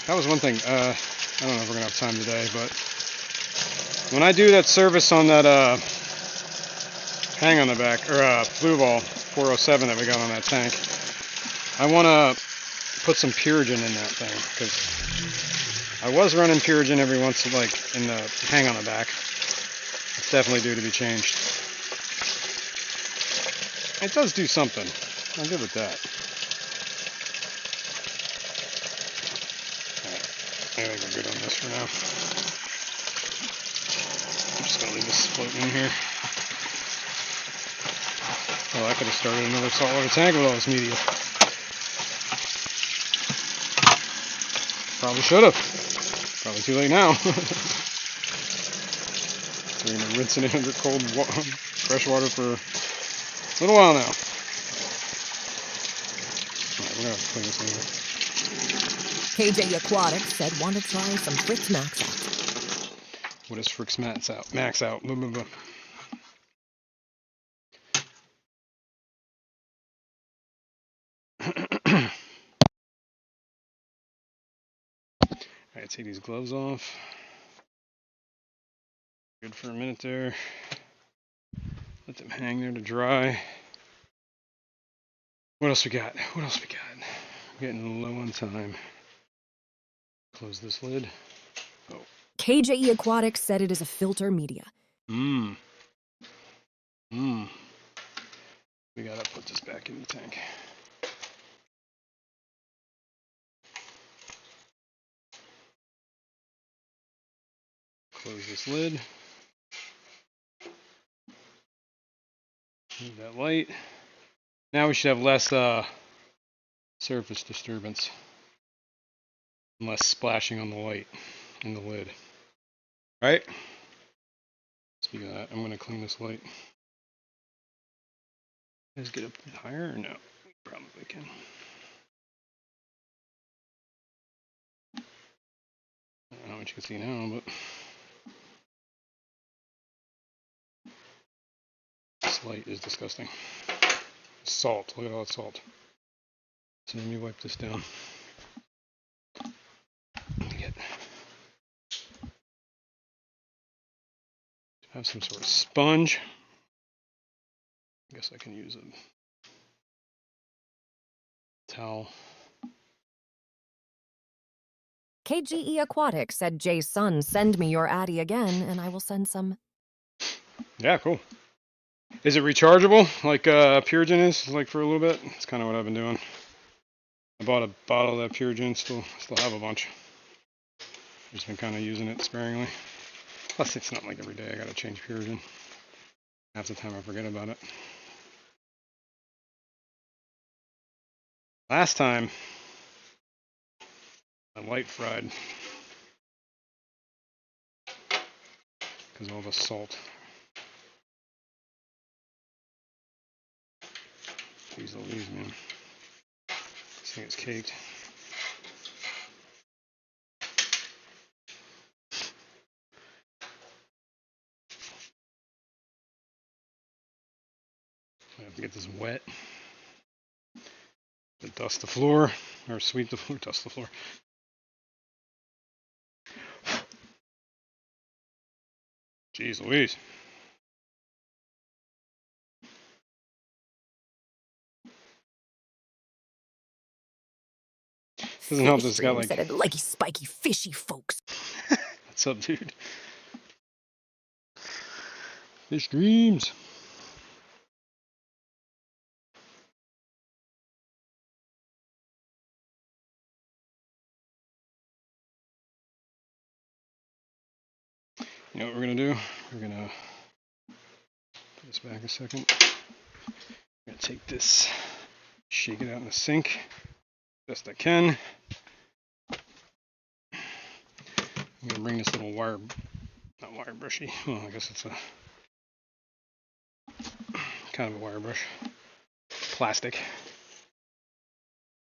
that was one thing. I don't know if we're going to have time today, but when I do that service on that hang on the back, or blue ball 407 that we got on that tank, I want to put some Purigen in that thing, because I was running Purigen every once in like in the hang on the back. It's definitely due to be changed. It does do something. I'll give it that. Alright, I think we're good on this for now. I'm just gonna leave this floating in here. Well, I could have started another saltwater tank with all this media. Probably should have. Probably too late now. We're gonna rinse it under cold fresh water for a little while now. Alright, we're gonna have to clean this thing KJ Aquatics said, want to try some Fritz Max Out. What is Fritz Max Out? Max Out. Blah, blah, blah. Alright, take these gloves off. Good for a minute there. Let them hang there to dry. What else we got? What else we got? I'm getting low on time. Close this lid. Oh. KJE Aquatics said it is a filter media. We gotta put this back in the tank. Close this lid. Move that light. Now we should have less surface disturbance. And less splashing on the light in the lid. Right? Speaking of that, I'm gonna clean this light. Let's get up higher or no? We probably can. I don't know how much you can see now, but this light is disgusting. Salt, look at all that salt. So let me wipe this down. Have some sort of sponge. I guess I can use a towel. KGE Aquatic said Jay's son, send me your Addy again, and I will send some. Yeah, cool. Is it rechargeable like Purigen is, like for a little bit? That's kind of what I've been doing. I bought a bottle of that Purigen, still have a bunch. Just been kind of using it sparingly. Plus, it's not like every day I gotta change Purigen. Half the time I forget about it. Last time, I light fried because of all the salt. Jeez Louise, man. This thing is caked. I have to get this wet. Dust the floor, or sweep the floor, dust the floor. Jeez Louise. Doesn't help that it's got like... said it like spiky, fishy folks. What's up, dude? Fish dreams. You know what we're gonna do? We're gonna put this back a second. I'm gonna take this, shake it out in the sink best I can. I'm gonna bring this little wire, not wire brushy. Well, I guess it's a kind of a wire brush, plastic.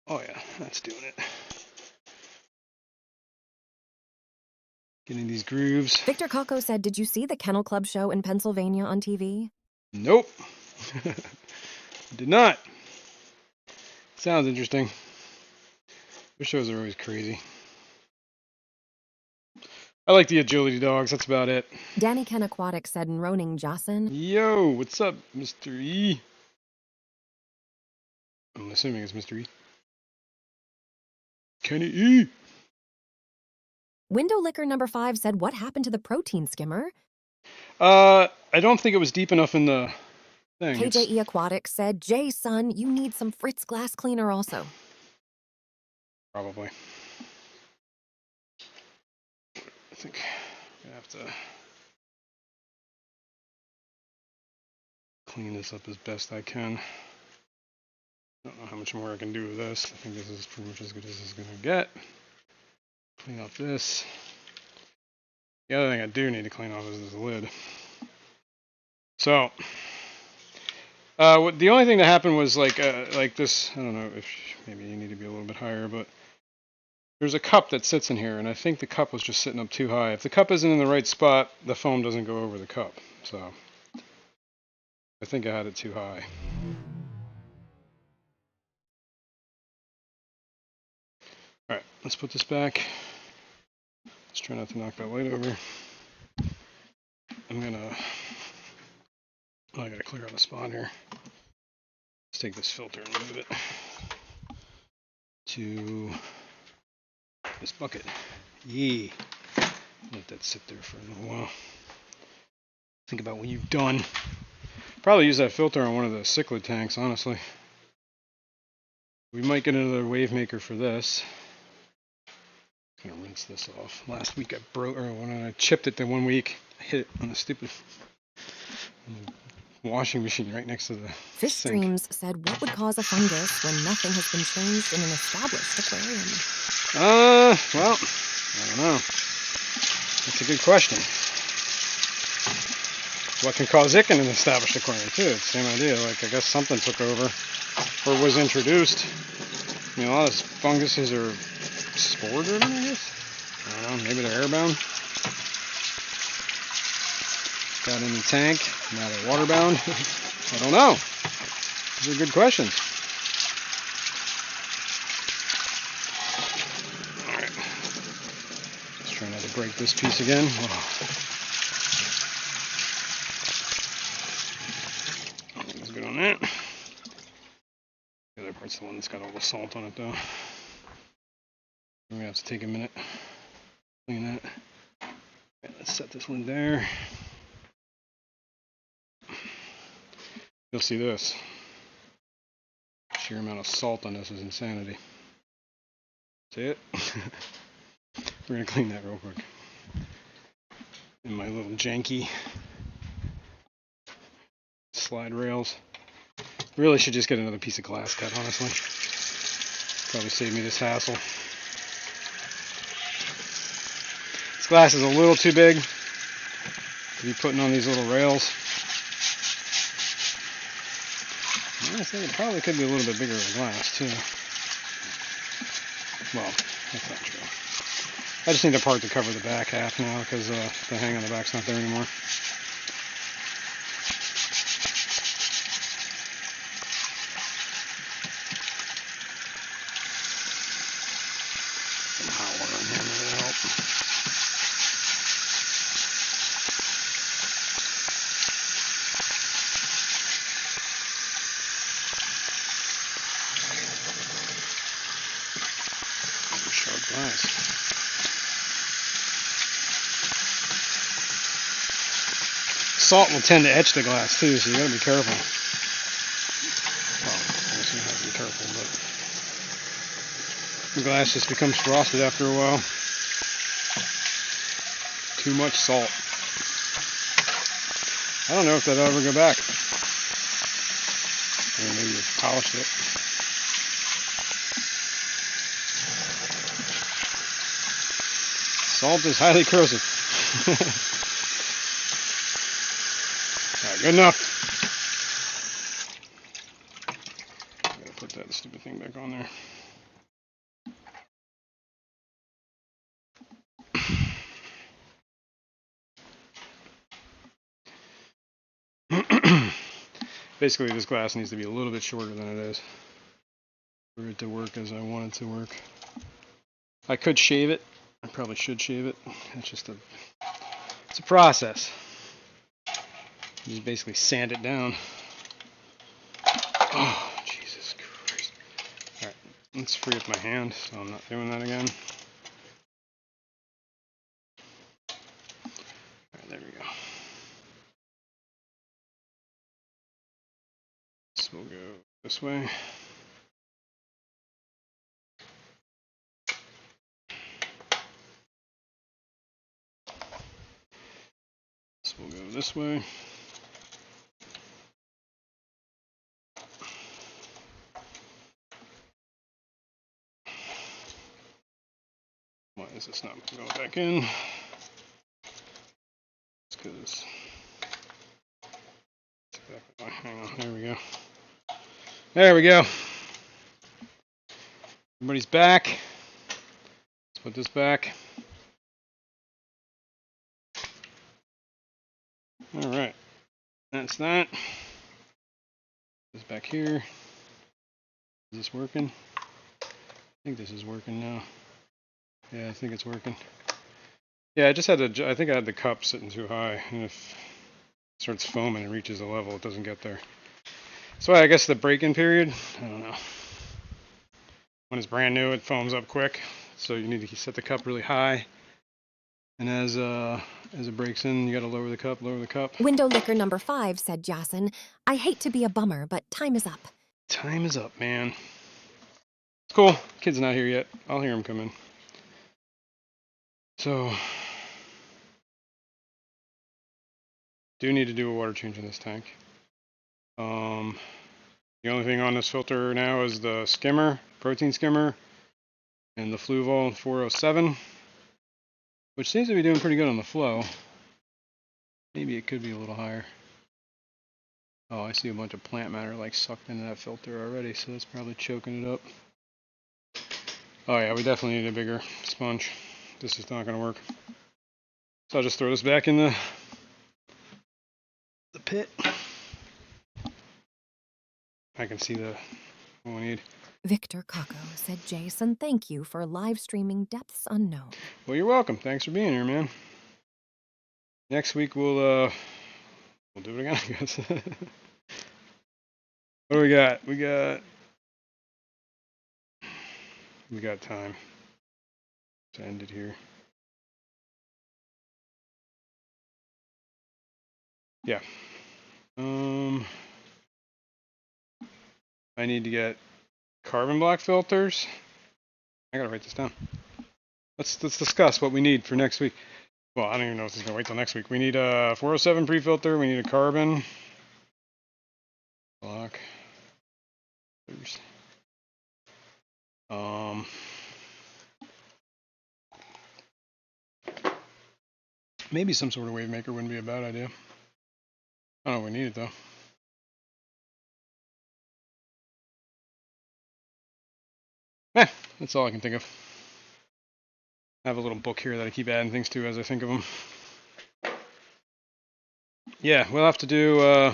Oh yeah, that's doing it. Getting these grooves. Victor Kako said, did you see the Kennel Club show in Pennsylvania on TV? Nope. Did not. Sounds interesting. Their shows are always crazy. I like the agility dogs, that's about it. Danny Ken Aquatic said in Roning Jocelyn. Yo, what's up, Mr. E? I'm assuming it's Mr. E. Kenny E. Window Liquor number 5 said, what happened to the protein skimmer? I don't think it was deep enough in the thing. KJE Aquatic said, Jay, son, you need some Fritz glass cleaner also. Probably. I think I'm gonna have to clean this up as best I can. I don't know how much more I can do with this. I think this is pretty much as good as it's gonna get. Clean up this. The other thing I do need to clean off is this lid. So, the only thing that happened was like this. I don't know if maybe you need to be a little bit higher, but there's a cup that sits in here, and I think the cup was just sitting up too high. If the cup isn't in the right spot, the foam doesn't go over the cup. So, I think I had it too high. All right, let's put this back. Let's try not to knock that light over. I'm gonna. Oh, I gotta clear out the spot here. Let's take this filter and move it to this bucket. Yee. Let that sit there for a little while. Think about what you've done. Probably use that filter on one of the cichlid tanks, honestly. We might get another wave maker for this. I'm gonna rinse this off. Last week I broke, or when I chipped it the 1 week, I hit it on the stupid washing machine right next to the Fish sink. Streams said, what would cause a fungus when nothing has been changed in an established aquarium? Well, I don't know. That's a good question. What can cause ick in an established aquarium too? It's the same idea. Like, I guess something took over or was introduced. You know, a lot of funguses are spore driven, I guess. I don't know. Maybe they're airbound. Got in the tank. Now they're waterbound. I don't know. These are good questions. All right. Let's try not to break this piece again. Oh. That's good on that. The other part's the one that's got all the salt on it, though. We're gonna have to take a minute, clean that. Okay, let's set this one there. You'll see this. Sheer amount of salt on this is insanity. See it? We're gonna clean that real quick. In my little janky slide rails. Really should just get another piece of glass cut, honestly. Probably save me this hassle. This glass is a little too big to be putting on these little rails. I think it probably could be a little bit bigger of glass too. Well, that's not true. I just need a part to cover the back half now because the hang on the back's not there anymore. Some hot water in here may help. Some sharp glass. Salt will tend to etch the glass too, so you gotta be careful. Well, I guess you have to be careful, but the glass just becomes frosted after a while. Too much salt. I don't know if that'll ever go back. Or maybe you've polished it. Salt is highly corrosive. Alright, good enough. I'm gonna put that stupid thing back on there. Basically, this glass needs to be a little bit shorter than it is for it to work as I want it to work. I could shave it. I probably should shave it. It's just it's a process. You just basically sand it down. Oh, Jesus Christ. Alright, let's free up my hand so I'm not doing that again. Alright, there we go. So we'll go this way. So we'll go this way. Why is this not going back in? It's because hang on, there we go. There we go. Everybody's back. Let's put this back. Alright. That's that. This back here. Is this working? I think this is working now. Yeah, I think it's working. Yeah, I just had to, I think I had the cup sitting too high, and if it starts foaming and reaches a level, it doesn't get there. So I guess the break-in period, I don't know. When it's brand new, it foams up quick, so you need to set the cup really high And as it breaks in, you got to lower the cup, lower the cup. Window liquor number 5 said Jason. I hate to be a bummer, but time is up. Time is up, man. It's cool. Kid's not here yet. I'll hear him come in. So, do need to do a water change in this tank. The only thing on this filter now is the skimmer, protein skimmer, and the Fluval 407, which seems to be doing pretty good on the flow. Maybe it could be a little higher. Oh, I see a bunch of plant matter like sucked into that filter already, so that's probably choking it up. Oh yeah, we definitely need a bigger sponge. This is not going to work. So I'll just throw this back in the pit. I can see what we need. Victor Kako said, Jason, thank you for live streaming Depths Unknown. Well, you're welcome. Thanks for being here, man. Next week we'll do it again, I guess. What do we got? We got time to end it here. Yeah. I need to get carbon black filters. I gotta write this down. Let's discuss what we need for next week. Well, I don't even know if this is gonna wait till next week. We need a 407 pre-filter. We need a carbon black. Maybe some sort of wave maker wouldn't be a bad idea. I don't know if we need it though. That's all I can think of. I have a little book here that I keep adding things to as I think of them. Yeah, we'll have to do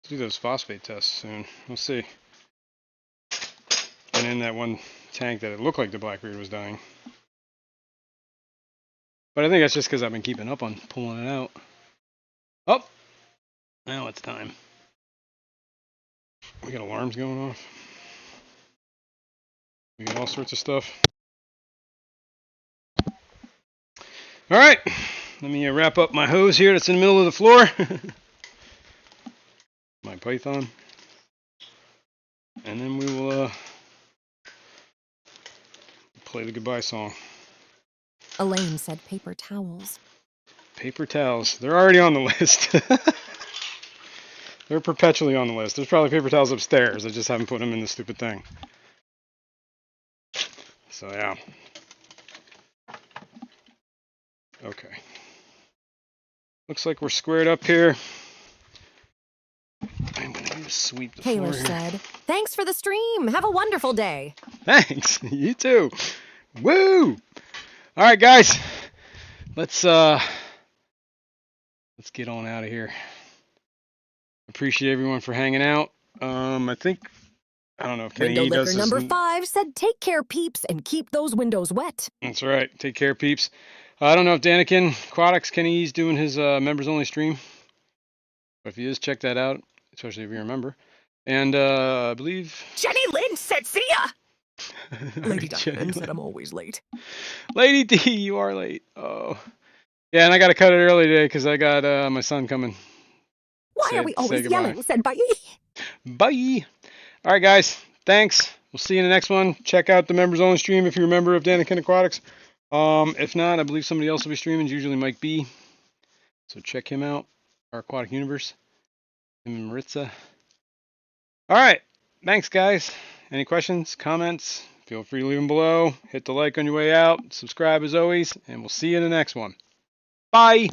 those phosphate tests soon. We'll see. And in that one tank that it looked like the blackbeard was dying. But I think that's just because I've been keeping up on pulling it out. Oh! Now it's time. We got alarms going off. We got all sorts of stuff. Alright, let me wrap up my hose here that's in the middle of the floor. My python. And then we will play the goodbye song. Elaine said paper towels. Paper towels. They're already on the list. They're perpetually on the list. There's probably paper towels upstairs. I just haven't put them in the stupid thing. So yeah. Okay. Looks like we're squared up here. I'm going to sweep the Taylor floor here. said, thanks for the stream. Have a wonderful day. Thanks. You too. Woo! All right, guys. Let's get on out of here. Appreciate everyone for hanging out. I don't know if Kenny Window does liquor this. number 5 said, take care, peeps, and keep those windows wet. That's right. Take care, peeps. I don't know if Danikin Quadix Kenny's doing his members only stream. But if he is, check that out, especially if you're a member. And I believe Jenny Lynn said, see ya! Lady Jenny Diamond Lynn. said I'm always late. Lady D, you are late. Oh. Yeah, and I got to cut it early today because I got my son coming. Why Say- are we say always goodbye. yelling? Said bye. Bye. All right, guys. Thanks. We'll see you in the next one. Check out the members only stream if you're a member of Danikin Aquatics. If not, I believe somebody else will be streaming. It's usually Mike B. So check him out. Our Aquatic Universe. Him and Maritza. All right. Thanks, guys. Any questions, comments? Feel free to leave them below. Hit the like on your way out. Subscribe as always. And we'll see you in the next one. Bye.